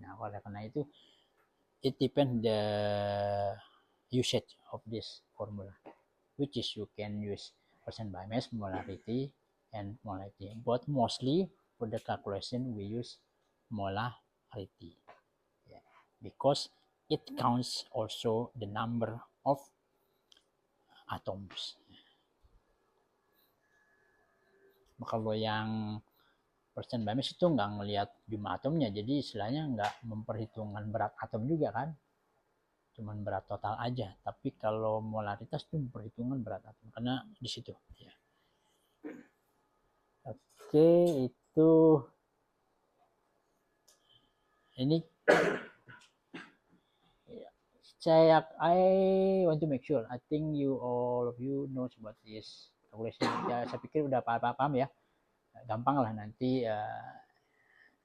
Nah, oleh karena itu, it depends the usage of this formula, which is you can use percent by mass, molarity, and molarity. But mostly for the calculation we use molarity, yeah, because it counts also the number of atoms. Kalau yang percent by mass itu nggak ngelihat jumlah atomnya, jadi istilahnya nggak memperhitungkan berat atom juga kan, cuman berat total aja. Tapi kalau molaritas itu memperhitungkan berat atom karena di situ. Ya. Oke, itu ini I want to make sure. I think all of you knows about this calculation. Ya, saya pikir udah paham ya. Gampang lah nanti.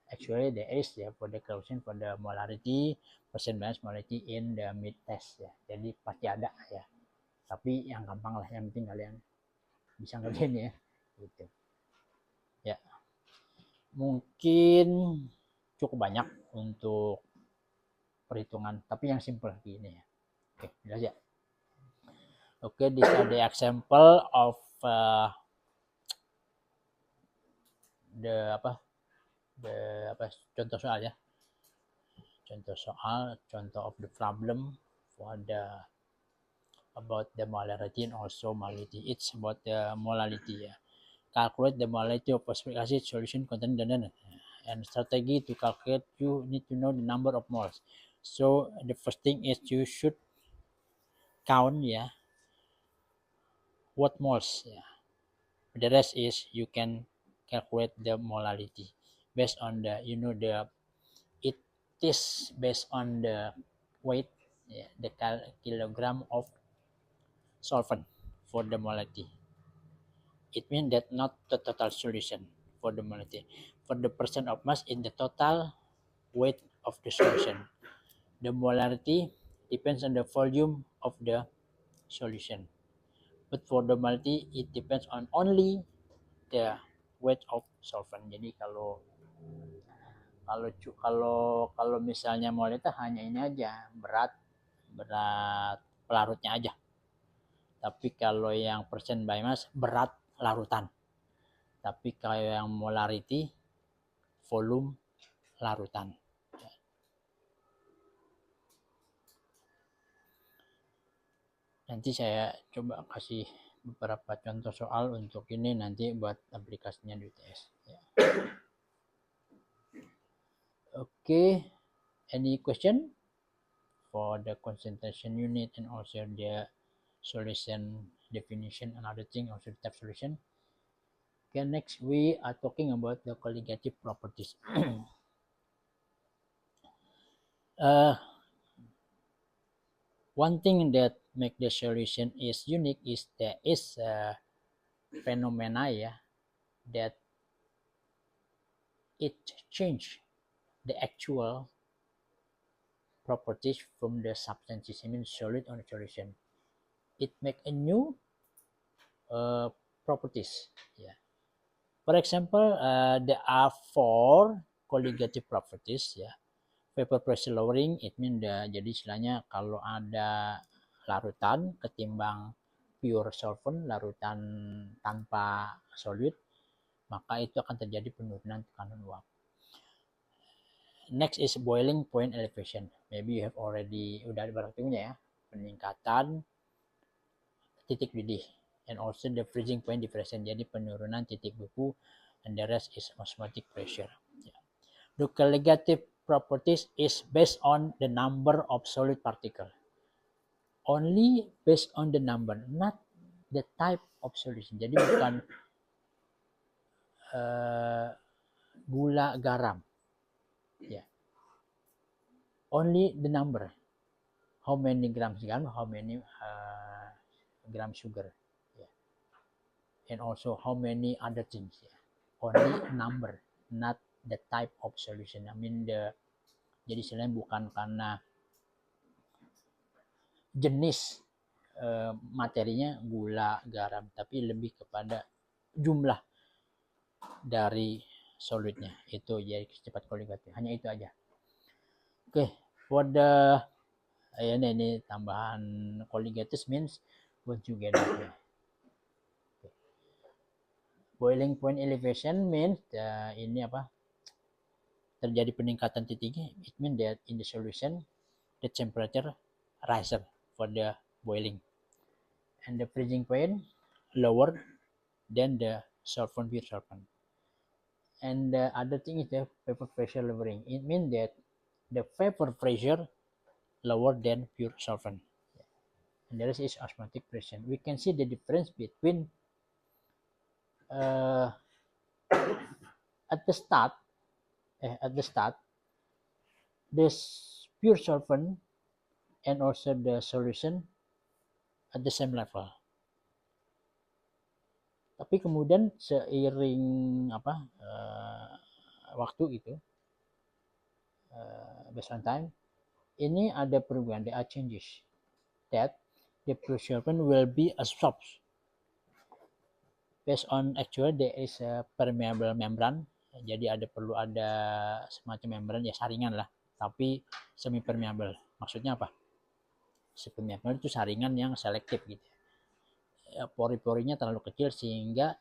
Actually, there is ya for the calculation for the molarity, percent balance molarity in the mid test ya. Jadi pasti ada ya. Tapi yang gampang lah. Yang penting kalian bisa ngerjain ya. Gitu. Ya. Mungkin cukup banyak untuk perhitungan, tapi yang simple gini ya. Oke, jelas ya. Oke, this are the example of contoh soal ya. Contoh of the problem for the about the molarity and also molality. It's about the molality ya. Calculate the molality of phosphoric acid solution content and strategy to calculate, you need to know the number of moles. So the first thing is you should count ya what moles ya. The rest is you can calculate the molality based on the it is based on the weight the kilogram of solvent for the molality. It means that not the total solution for the molality. For the percent of mass in the total weight of the solution. The molarity depends on the volume of the solution. But for the molality, it depends on only the weight of solvent. Jadi kalau misalnya molarity hanya ini aja, berat pelarutnya aja. Tapi kalau yang percent by mass berat larutan. Tapi kalau yang molarity volume larutan. Nanti saya coba kasih beberapa contoh soal untuk ini nanti buat aplikasinya di UTS. Ya. Okay, any question for the concentration unit and also the solution definition, another thing also the type solution. Okay, next we are talking about the colligative properties. One thing that make the solution is unique is there is a phenomena that it change the actual properties from the substances, I mean solid or solution. It make a new properties. Yeah. For example, there are 4 colligative properties. Yeah. Vapor pressure lowering, it mean jadi istilahnya kalau ada larutan ketimbang pure solvent, larutan tanpa solid, maka itu akan terjadi penurunan tekanan uap. Next is boiling point elevation. Maybe you have already udah ada berartinya ya, peningkatan titik didih. And also the freezing point differentiation, jadi penurunan titik beku, and the rest is osmotic pressure. Yeah. The colligative properties is based on the number of solid particle. Only based on the number, not the type of solution. Jadi bukan gula garam. Yeah. Only the number. How many grams garam, how many gram sugar. Yeah. And also how many other things. Yeah. Only number, not the type of solution. I mean jadi selain bukan karena jenis materinya gula, garam, tapi lebih kepada jumlah dari solidnya. Itu jadi cepat colligative. Hanya itu aja. Oke, for the ini tambahan colligative means what you get here. Okay. Boiling point elevation means ini apa? Terjadi peningkatan titiknya. It means that in the solution the temperature rises for the boiling, and the freezing point lower than the solvent, pure solvent. And the other thing is the vapor pressure lowering. It means that the vapor pressure lower than pure solvent, and the rest is osmotic pressure. We can see the difference between at the start this pure solvent and also the solution at the same level. Tapi kemudian seiring waktu gitu, based on time, ini ada perubahan, there are changes that the pure solvent will be absorbed based on actually there is a permeable membrane. Jadi perlu ada semacam membran ya, saringan lah, tapi semi permeable. Maksudnya apa? Permeable itu saringan yang selektif gitu. Pori-porinya terlalu kecil sehingga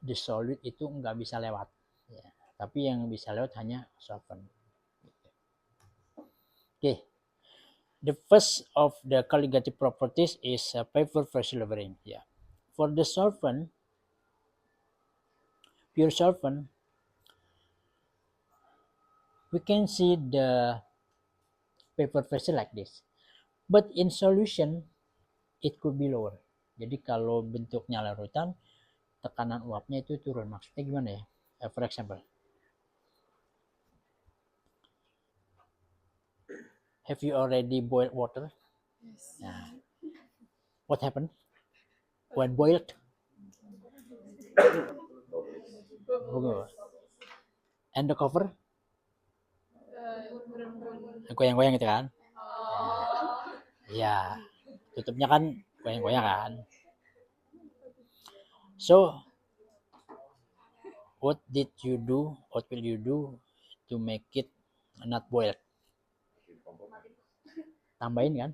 the solid itu nggak bisa lewat. Ya. Tapi yang bisa lewat hanya solvent. Okay. The first of the colligative properties is vapor phase lowering. Yeah. For the solvent, pure solvent, we can see the vapor phase like this. But in solution, it could be lower. Jadi kalau bentuknya larutan, tekanan uapnya itu turun. Maksudnya gimana ya? For example, have you already boiled water? Yes. Nah, what happened when boiled? And the cover? Goyang-goyang gitu kan? Ya, tutupnya kan goyang-goyang kan? So, what did you do? What will you do to make it not boiled? Tambahin kan?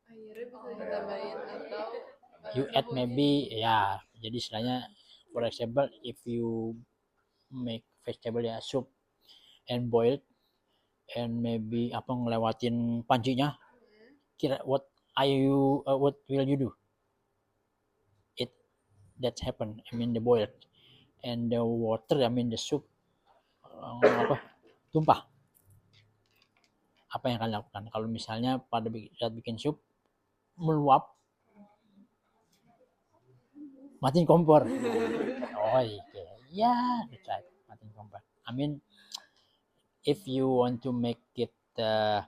Airnya bisa ditambahin atau You add maybe ya. Jadi istilahnya, for example, if you make vegetable ya soup and boiled and maybe ngelewatin pancinya, kira what will you do? That happen. I mean the boiled and the water, I mean the soup tumpah. Apa yang akan lakukan? Kalau misalnya pada saat bikin sup meluap, matiin kompor. Oh iya, yeah, that's right, matiin kompor. I mean, if you want to make it that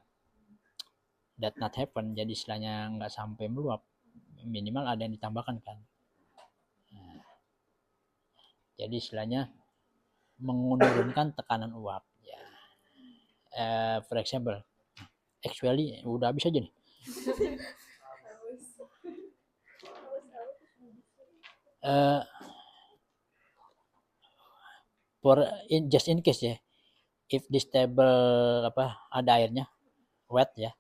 not happen, jadi istilahnya nggak sampai meluap, minimal ada yang ditambahkan kan. Nah, jadi istilahnya menurunkan tekanan uap. Ya. For example, actually udah habis aja nih. Just in case ya, if this table ada airnya wet ya,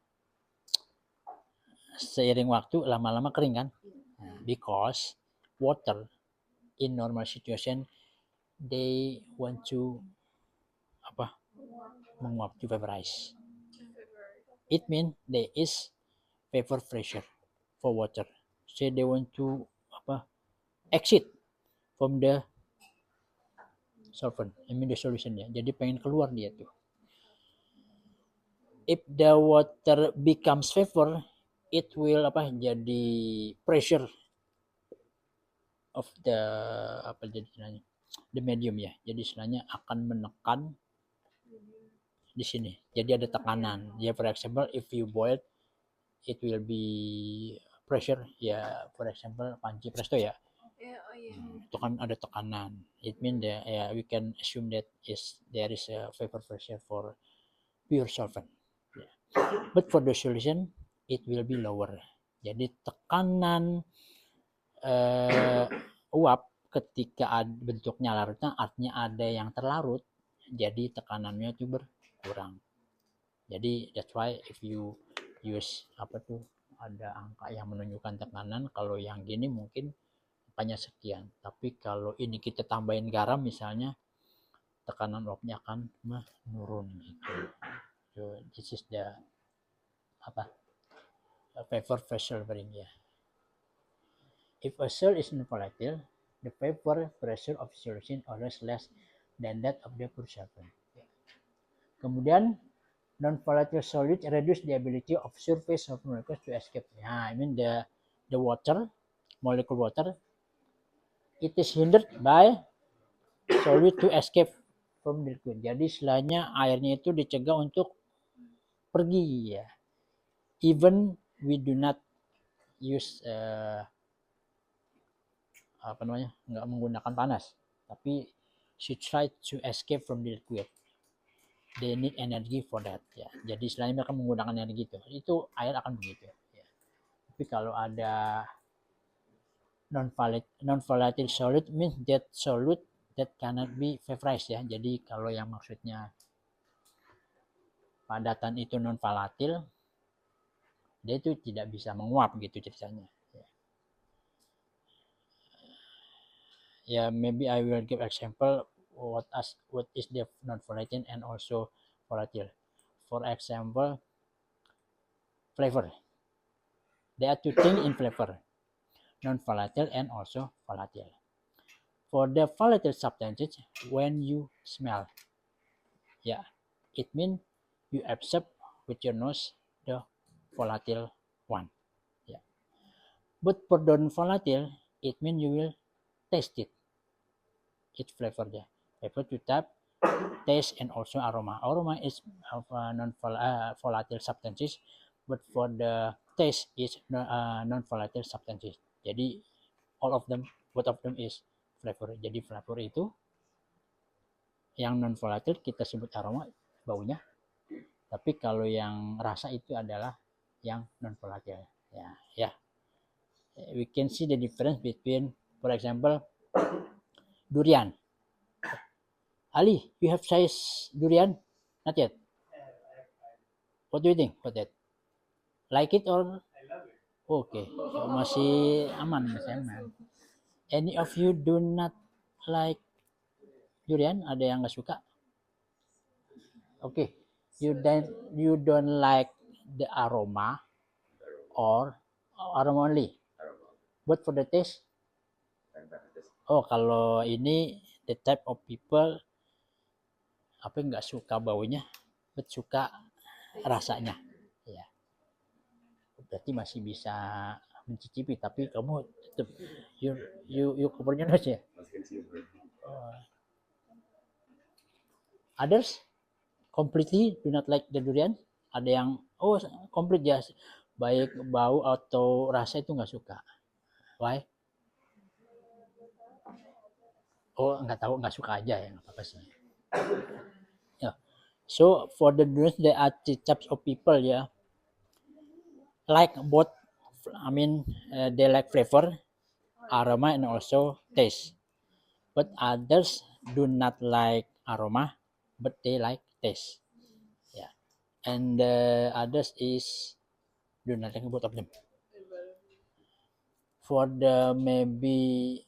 seiring waktu lama-lama kering kan, because water in normal situation they want to menguap, to vaporize. It means there is vapor pressure for water, so they want to exit from the solvent, I mean the solution ya. Jadi pengen keluar dia tuh. If the water becomes vapor, it will jadi pressure of the the medium ya. Jadi istilahnya akan menekan di sini. Jadi ada tekanan. Ya, for example, if you boil, it will be pressure ya. For example, panci presto ya. Itu kan ada tekanan. It means we can assume that there is a vapor pressure for pure solvent. Yeah. But for the solution, it will be lower. Jadi tekanan uap ketika bentuknya larutnya, artinya ada yang terlarut, jadi tekanannya itu berkurang. Jadi that's why if you use ada angka yang menunjukkan tekanan, kalau yang gini mungkin angkanya sekian, tapi kalau ini kita tambahin garam misalnya, tekanan uapnya akan menurun gitu. So this is the vapor phase lowering ya. If a cell is non-volatile, the vapor pressure of solution always less than that of the pure solvent. Kemudian non-volatile solid reduce the ability of surface of molecules to escape. I mean the water, molecule water, it is hindered by solid to escape from the liquid. Jadi istilahnya airnya itu dicegah untuk pergi ya. even we do not use nggak menggunakan panas, tapi she try to escape from the liquid. They need energy for that ya. Jadi istilahnya mereka menggunakan energi itu air akan begitu ya. Tapi kalau ada non-volatile solid means that solid that cannot be vaporized ya. Jadi kalau yang maksudnya padatan itu non-volatile, dia itu tidak bisa menguap gitu ceritanya. Ya, maybe I will give example what is the non-volatile and also volatile. For example, flavor. There are two things in flavor, non-volatile and also volatile. For the volatile substances, when you smell, yeah, it means you absorb with your nose the volatile one. Yeah. But for non-volatile, it means you will taste it. Its flavor there. Flavor to tap, taste, and also aroma. Aroma is of non-volatile substances, but for the taste is non-volatile substances. Jadi both of them is flavor. Jadi flavor itu yang non-volatile kita sebut aroma, baunya. Tapi kalau yang rasa itu adalah yang non-volatile. Ya. We can see the difference between, for example, durian. Ali, you have size durian? Not yet. What do you think about that? Like it or? I love it. Okay, so masih aman. Any of you do not like durian? Ada yang nggak suka? Okay, you don't like the aroma or aroma only? But for the taste? Oh, kalau ini the type of people nggak suka baunya, but suka rasanya. Ya. Berarti masih bisa mencicipi, tapi kamu tetap you cover your nose ya. Others completely do not like the durian. Ada yang complete ya, baik bau atau rasa itu nggak suka. Why? Nggak tahu, nggak suka aja ya, nggak apa-apa sih. Yeah. So for the durian, there are three types of people ya. Like both, they like flavor, aroma, and also taste. But others do not like aroma, but they like taste. Yeah. And the others is do not like both of them. For the maybe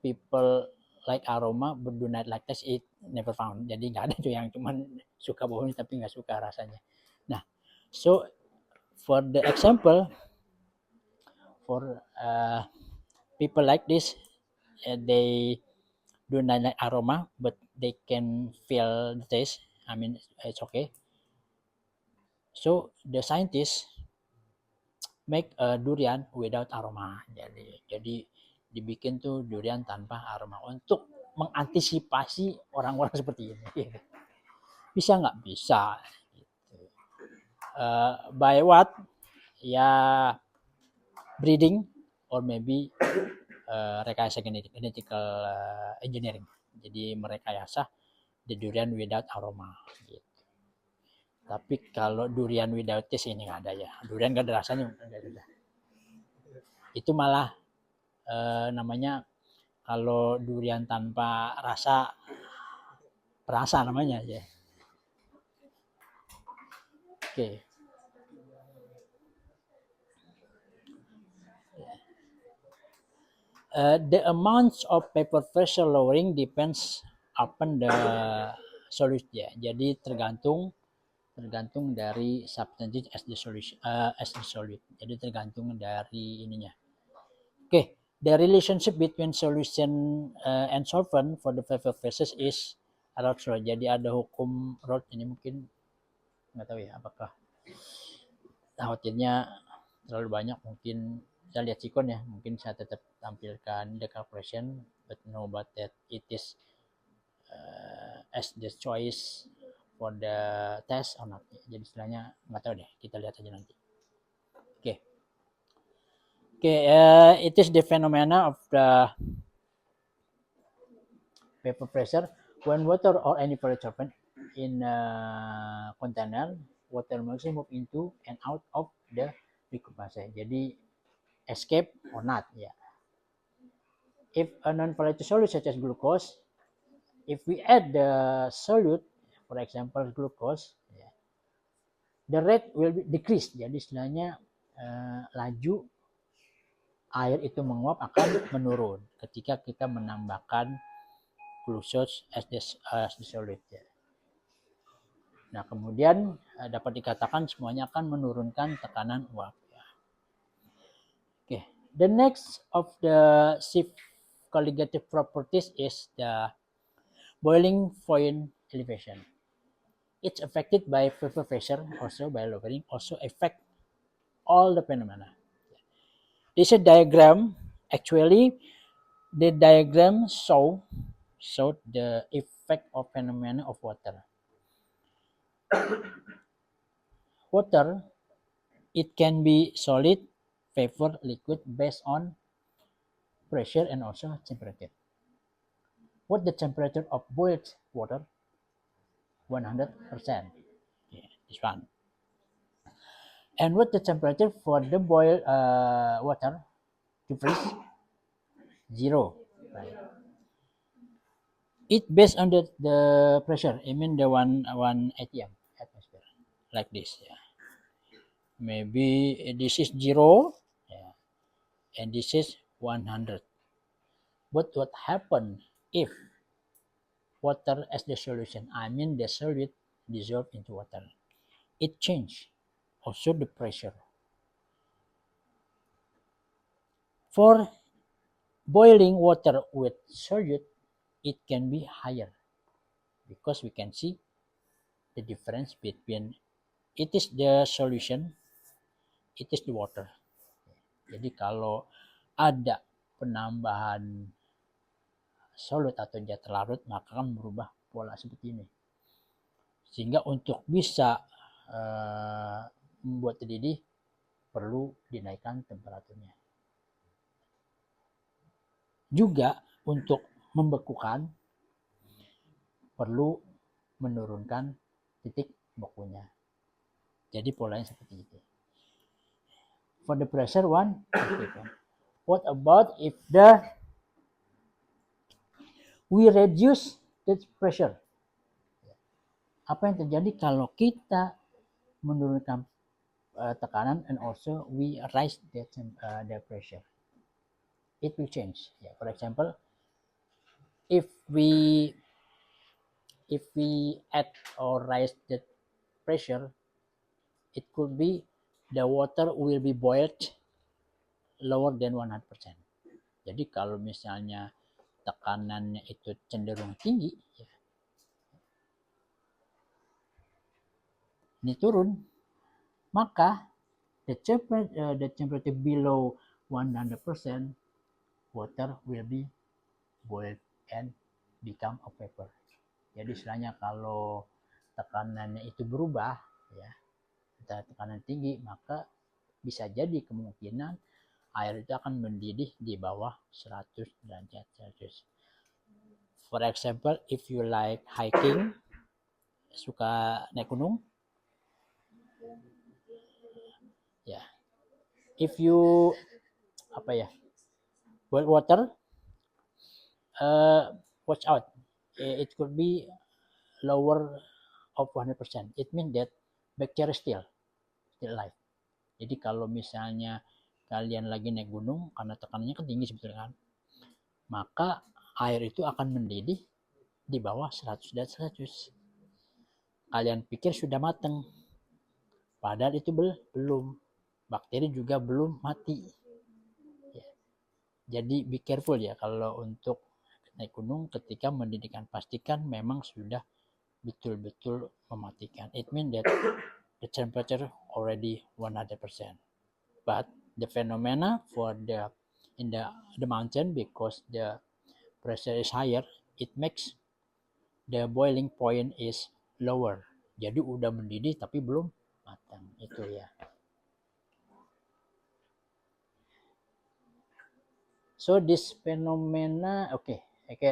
people like aroma but do not like taste, it never found. Jadi nggak ada tuh yang cuman suka baunya tapi nggak suka rasanya. Nah, so for the example, for people like this, they do not like aroma but they can feel the taste. It's okay. So the scientists make a durian without aroma. Jadi dibikin tuh durian tanpa aroma untuk mengantisipasi orang-orang seperti ini. Bisa nggak? Bisa. By what? Ya breeding or maybe rekayasa genetical engineering. Jadi merekayasa the durian without aroma. Gitu. Tapi kalau durian without taste ini nggak ada ya. Durian nggak ada rasanya. Itu malah namanya kalau durian tanpa rasa perasa namanya ya. Okay. The amount of paper pressure lowering depends upon the solute ya. Jadi tergantung dari substance as the solute. Jadi tergantung dari ininya. Okay, the relationship between solution and solvent for the vapor phases is Raoult's law. Jadi ada hukum Raoult ini, mungkin nggak tahu ya apakah khawatirnya terlalu banyak, mungkin saya lihat sikon ya, mungkin saya tetap tampilkan the calculation but know about that it is as the choice for the test or not. Jadi istilahnya nggak tahu deh, kita lihat aja nanti. Okay, it is the phenomena of the vapor pressure when water or any fluid solvent in a container, water molecule move into and out of the liquid fase. Jadi escape or not, ya. If a non-volatile solute such as glucose, if we add the solute, for example glucose, the rate will be decrease. Jadi istilahnya laju air itu menguap akan menurun ketika kita menambahkan glucose as the solute. Nah, kemudian dapat dikatakan semuanya akan menurunkan tekanan uap. Okay. The next of the shift colligative properties is the boiling point elevation. It's affected by vapor pressure, also by lowering, also affect all the phenomena. This is a diagram. Actually, the diagram show the effect of phenomena of water. Water, it can be solid, vapor, liquid based on pressure and also temperature. What the temperature of boiled water? 100%. Yeah, this one. And what the temperature for the boiled water to freeze? 0. Right. It based on the pressure. I mean the one atm atmosphere, like this. Yeah. Maybe this is 0, yeah, and this is 100. But what happened if water as the solution? I mean the solute dissolved into water. It changed also the pressure. For boiling water with solute, it can be higher because we can see the difference between it is the solution, it is the water. Jadi kalau ada penambahan solute atau zat larut, maka akan berubah pola seperti ini. Sehingga untuk bisa membuat mendidih perlu dinaikkan temperaturnya. Juga untuk membekukan perlu menurunkan titik bekunya. Jadi polanya seperti itu. For the pressure one, what about if we reduce the pressure? Apa yang terjadi kalau kita menurunkan tekanan and also we raise the pressure? It will change. Yeah, for example, if we add or raise the pressure, it could be the water will be boiled lower than 100%. Jadi kalau misalnya tekanannya itu cenderung tinggi, ya, ini turun, maka the temperature below 100%, water will be boiled and become a vapor. Jadi istilahnya kalau tekanannya itu berubah, ya, tekanan tinggi, maka bisa jadi kemungkinan air itu akan mendidih di bawah 100 derajat Celcius. For example, if you like hiking, suka naik gunung, ya, yeah. If you boil water, watch out, it could be lower of 100%. It means that bacteria still alive. Jadi kalau misalnya kalian lagi naik gunung karena tekanannya kan tinggi sebetulnya kan, maka air itu akan mendidih di bawah 100 derajat Celcius. Kalian pikir sudah matang, padahal itu belum. Bakteri juga belum mati. Ya. Jadi be careful ya kalau untuk naik gunung ketika mendidihkan, pastikan memang sudah betul-betul mematikan. It means that the temperature already 100%. But the phenomena for in the mountain, because the pressure is higher, it makes the boiling point is lower. Jadi udah mendidih tapi belum matang. Itu ya. So this phenomena, okay,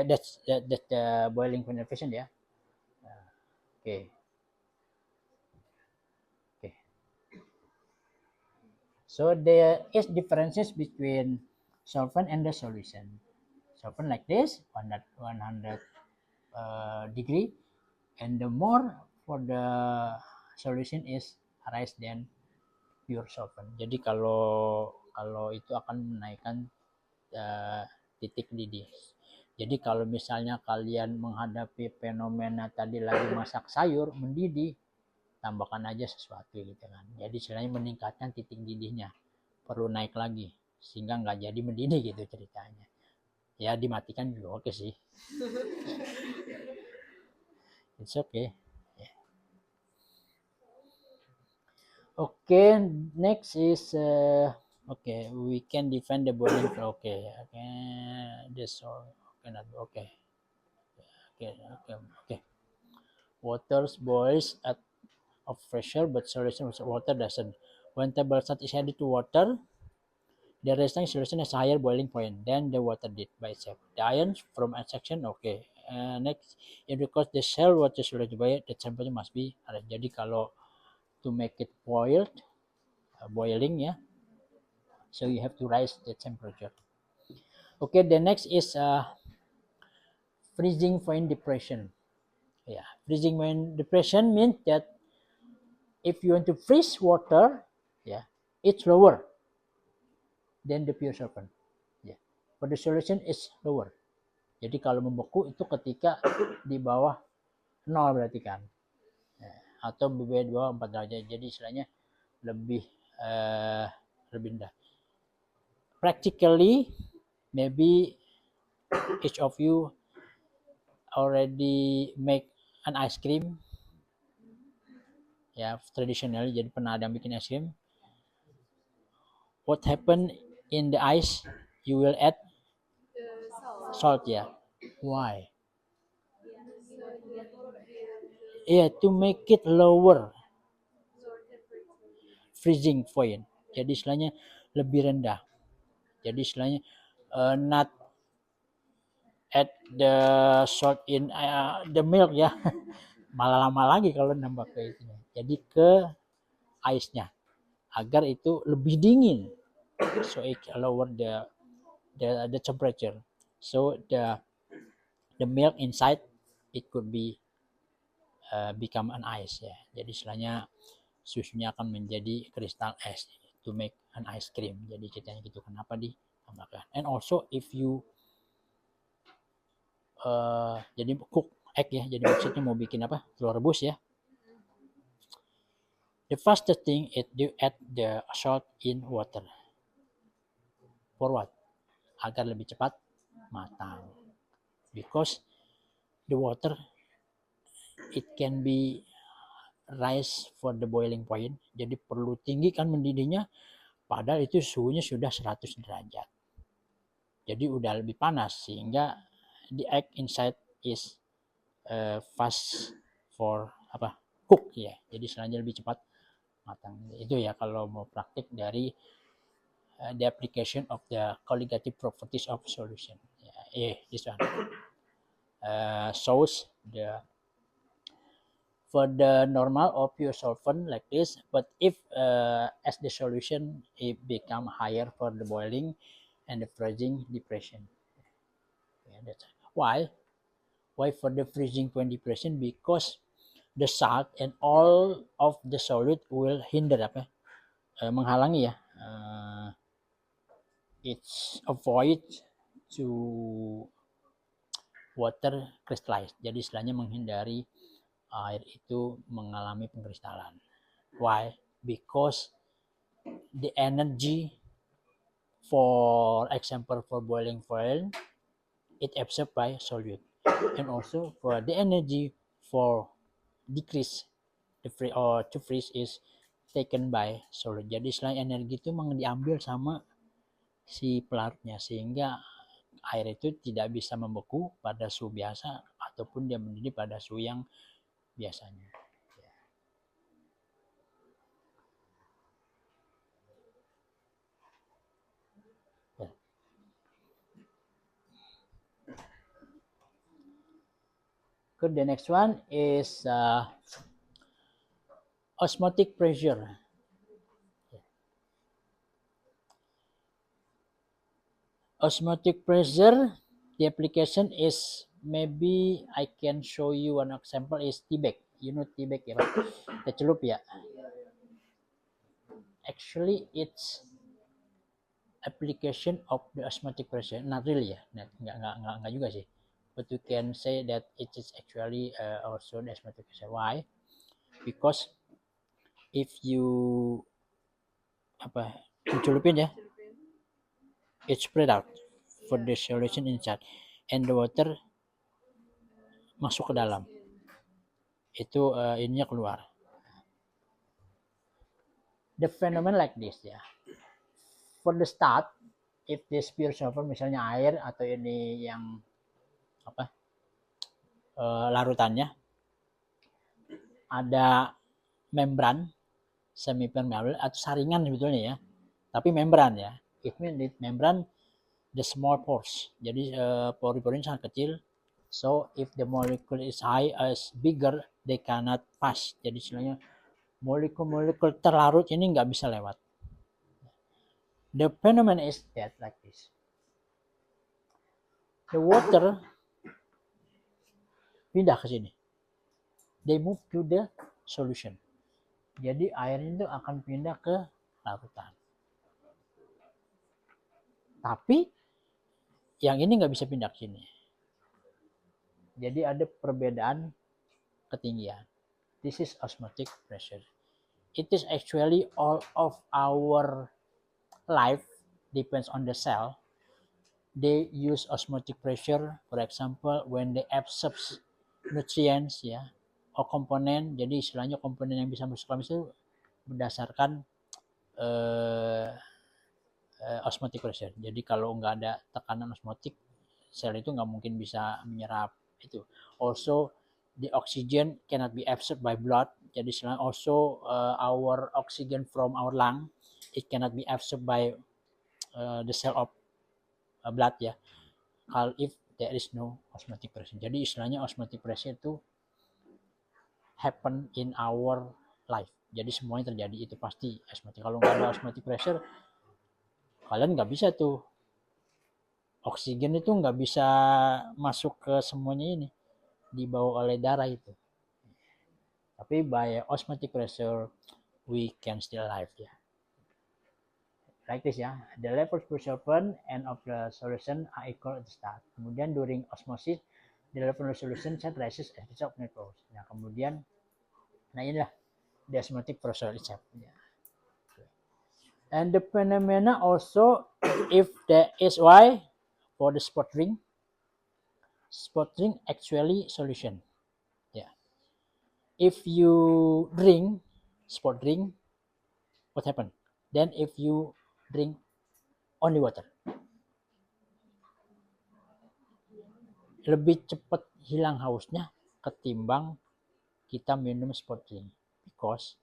that's the boiling point equation ya. Okay. So there is differences between solvent and the solution. Solvent like this, 100 degree, and the more for the solution is rise than pure solvent. Jadi kalau itu akan menaikkan titik didih. Jadi kalau misalnya kalian menghadapi fenomena tadi lagi masak sayur mendidih, tambahkan aja sesuatu gitu kan. Jadi istilahnya meningkatkan titik didihnya, perlu naik lagi sehingga nggak jadi mendidih gitu ceritanya. Ya dimatikan juga oke sih. It's okay. Yeah. Okay, next is okay, we can define the boiling flow. Okay, this all cannot. Okay. Water boils at of pressure, but solution with water doesn't. When table salt is added to water, the resulting solution has higher boiling point than the water did by itself. The ions from a section, okay. Next, it requires the shell water solution by the temperature must be. Jadi kalau to make it boiled, boiling ya, so you have to raise the temperature. Okay, the next is freezing point depression. Yeah, freezing point depression means that if you want to freeze water, yeah, it's lower than the pure solvent. Yeah, but the solution is lower. Jadi kalau membeku itu ketika di bawah 0 berarti kan, atau di bawah 4 derajat. Jadi istilahnya lebih rendah. Practically, maybe each of you already make an ice cream. Ya, traditionally, jadi pernah ada yang bikin ice cream. What happen in the ice? You will add salt ya. Why? Yeah, to make it lower freezing point. Jadi istilahnya lebih rendah. Jadi istilahnya not add the salt in the milk ya. Malah lama lagi kalau nambah ke itu. Jadi ke ice-nya agar itu lebih dingin. So it lower the temperature. So the milk inside it could be become an ice ya. Jadi istilahnya susunya akan menjadi kristal es to make an ice cream. Jadi ceritanya gitu, kenapa ditambahkan. And also if you jadi cook egg ya, jadi maksudnya mau bikin apa, telur rebus ya. The fastest thing is you add the salt in water. For what? Agar lebih cepat matang. Because the water it can be rise for the boiling point. Jadi perlu tinggi kan mendidihnya, padahal itu suhunya sudah 100 derajat. Jadi udah lebih panas sehingga the egg inside is fast for cook ya. Jadi selanjutnya lebih cepat matang. Itu ya kalau mau praktik dari the application of the colligative properties of solution. This one shows the for the normal or pure solvent like this, but if as the solution it become higher for the boiling and the freezing depression. That's why for the freezing point depression, because the salt and all of the solid will hinder menghalangi ya, it's avoid to water crystallize. Jadi istilahnya menghindari air itu mengalami pengkristalan. Why? Because the energy, for example, for boiling point, it absorbed by solute, and also for the energy for decrease or to freeze is taken by solute. Jadi selain energi itu diambil sama si pelarutnya, sehingga air itu tidak bisa membeku pada suhu biasa ataupun dia mendidih pada suhu yang biasanya. Good. The next one is osmotic pressure. Osmotic pressure, the application is, maybe I can show you an example is tea bag. You know tea bag ya Pak? Teh celup ya. Actually it's application of the osmotic pressure. Not really ya. Nggak juga sih. But you can say that it is actually also the osmotic pressure. Why? Because if you celupin ya, it spread out for the solution inside and the water masuk ke dalam. Itu ininya keluar. The phenomenon like this ya. For the start, if this pure solvent misalnya air atau ini yang larutannya ada membran semi permeable atau saringan sebetulnya ya, tapi membran ya. It means membran the small pores. Jadi pori-porinya sangat kecil. So if the molecule is high as bigger, they cannot pass. Jadi istilahnya molekul-molekul terlarut ini nggak bisa lewat. The phenomenon is that like this. The water pindah ke sini. They move to the solution. Jadi airnya itu akan pindah ke larutan. Tapi yang ini nggak bisa pindah ke sini. Jadi ada perbedaan ketinggian. This is osmotic pressure. It is actually all of our life depends on the cell. They use osmotic pressure, for example, when they absorb nutrients ya, or komponen. Jadi istilahnya komponen yang bisa masuk ke dalam itu berdasarkan osmotic pressure. Jadi kalau nggak ada tekanan osmotik, sel itu nggak mungkin bisa menyerap itu. Also, the oxygen cannot be absorbed by blood. Jadi istilahnya also our oxygen from our lung, it cannot be absorbed by the cell of blood ya. Kalau if there is no osmotic pressure. Jadi istilahnya osmotic pressure itu happen in our life. Jadi semuanya terjadi itu pasti osmotic. Kalau nggak ada osmotic pressure, kalian nggak bisa tuh. Oksigen itu nggak bisa masuk ke semuanya ini, dibawa oleh darah itu. Tapi by osmotic pressure we can still live ya. Like this ya. The levels per solvent and of the solution are equal at the start. Kemudian during osmosis, the level of solution set rises as result of neutrals. Nah kemudian, nah inilah the osmotic pressure itself. Ya. And the phenomena also, if there is Y for the spot ring actually solution. Yeah. If you drink spot ring, what happen? Then if you drink only water, lebih cepat hilang hausnya ketimbang kita minum spot ring, because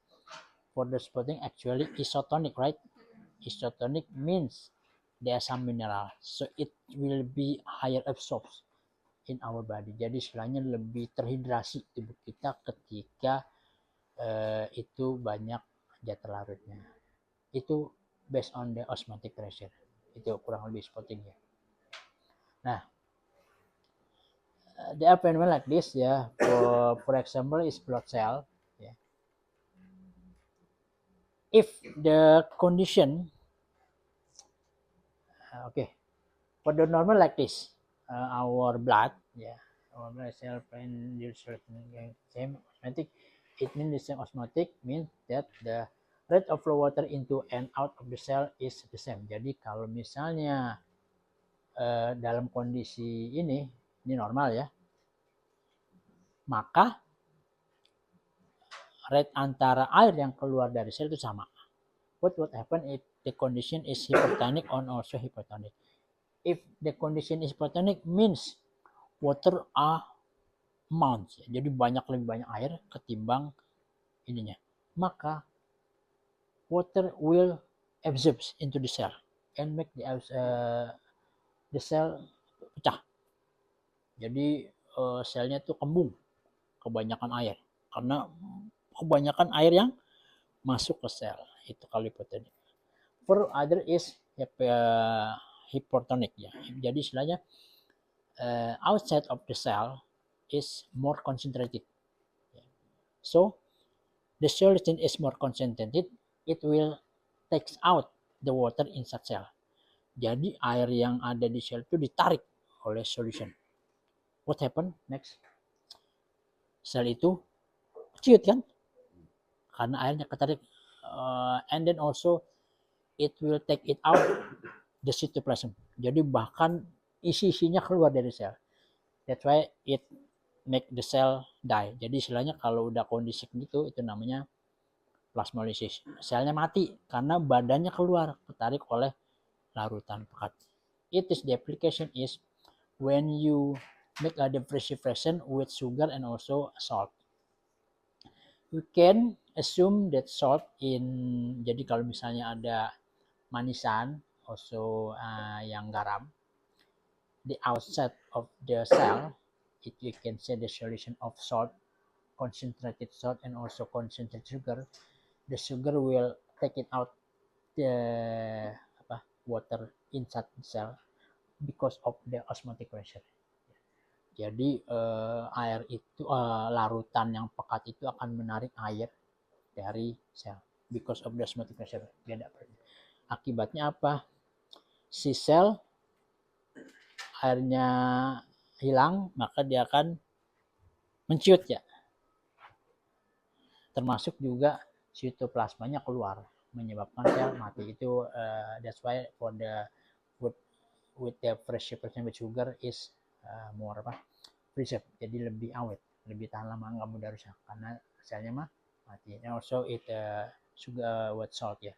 for the spot ring actually isotonic, right? Isotonic means there are some mineral, so it will be higher absorbed in our body. Jadi istilahnya lebih terhidrasi tubuh kita ketika itu banyak zat larutnya. Itu based on the osmotic pressure. Itu kurang lebih spotting ya. Nah, the phenomenon like this ya. For example is blood cell. Ya. If the condition, okay, for the normal like this, our blood, yeah, our blood cell plan same osmotic. It means the same osmotic means that the rate of flow water into and out of the cell is the same. Jadi kalau misalnya dalam kondisi ini normal ya, maka rate antara air yang keluar dari sel itu sama. What would happen if the condition is hypertonic or also hypertonic? If the condition is hypertonic means water are amounts, jadi lebih banyak air ketimbang ininya, maka water will absorb into the cell and make the cell pecah. Jadi selnya tuh kembung kebanyakan air, karena kebanyakan air yang masuk ke sel itu kalau hipotonic. For other is hypertonic ya. Jadi istilahnya outside of the cell is more concentrated. So the solution is more concentrated, it will takes out the water inside cell. Jadi air yang ada di sel itu ditarik oleh solution. What happen next? Sel itu ciut kan? Karena airnya ketarik. And then also it will take it out the cytoplasm. Jadi bahkan isi-isinya keluar dari sel. That's why it make the cell die. Jadi istilahnya kalau udah kondisi gitu itu namanya plasmolysis. Selnya mati karena badannya keluar, ketarik oleh larutan pekat. It is the application is when you make a differentiation with sugar and also salt. You can assume that salt in, jadi kalau misalnya ada manisan also yang garam, the outside of the cell, if you can say the solution of salt, concentrated salt and also concentrated sugar, the sugar will take it out the water inside the cell because of the osmotic pressure. Jadi air itu larutan yang pekat itu akan menarik air dari sel because of the osmotic pressure. Akibatnya apa? Si sel airnya hilang, maka dia akan menciut ya. Termasuk juga sitoplasmanya keluar, menyebabkan sel mati. Itu that's why for the with the fresh percent with sugar is more preserve, jadi lebih awet, lebih tahan lama, nggak mudah rusak karena selnya mah mati. And also it sugar with salt ya.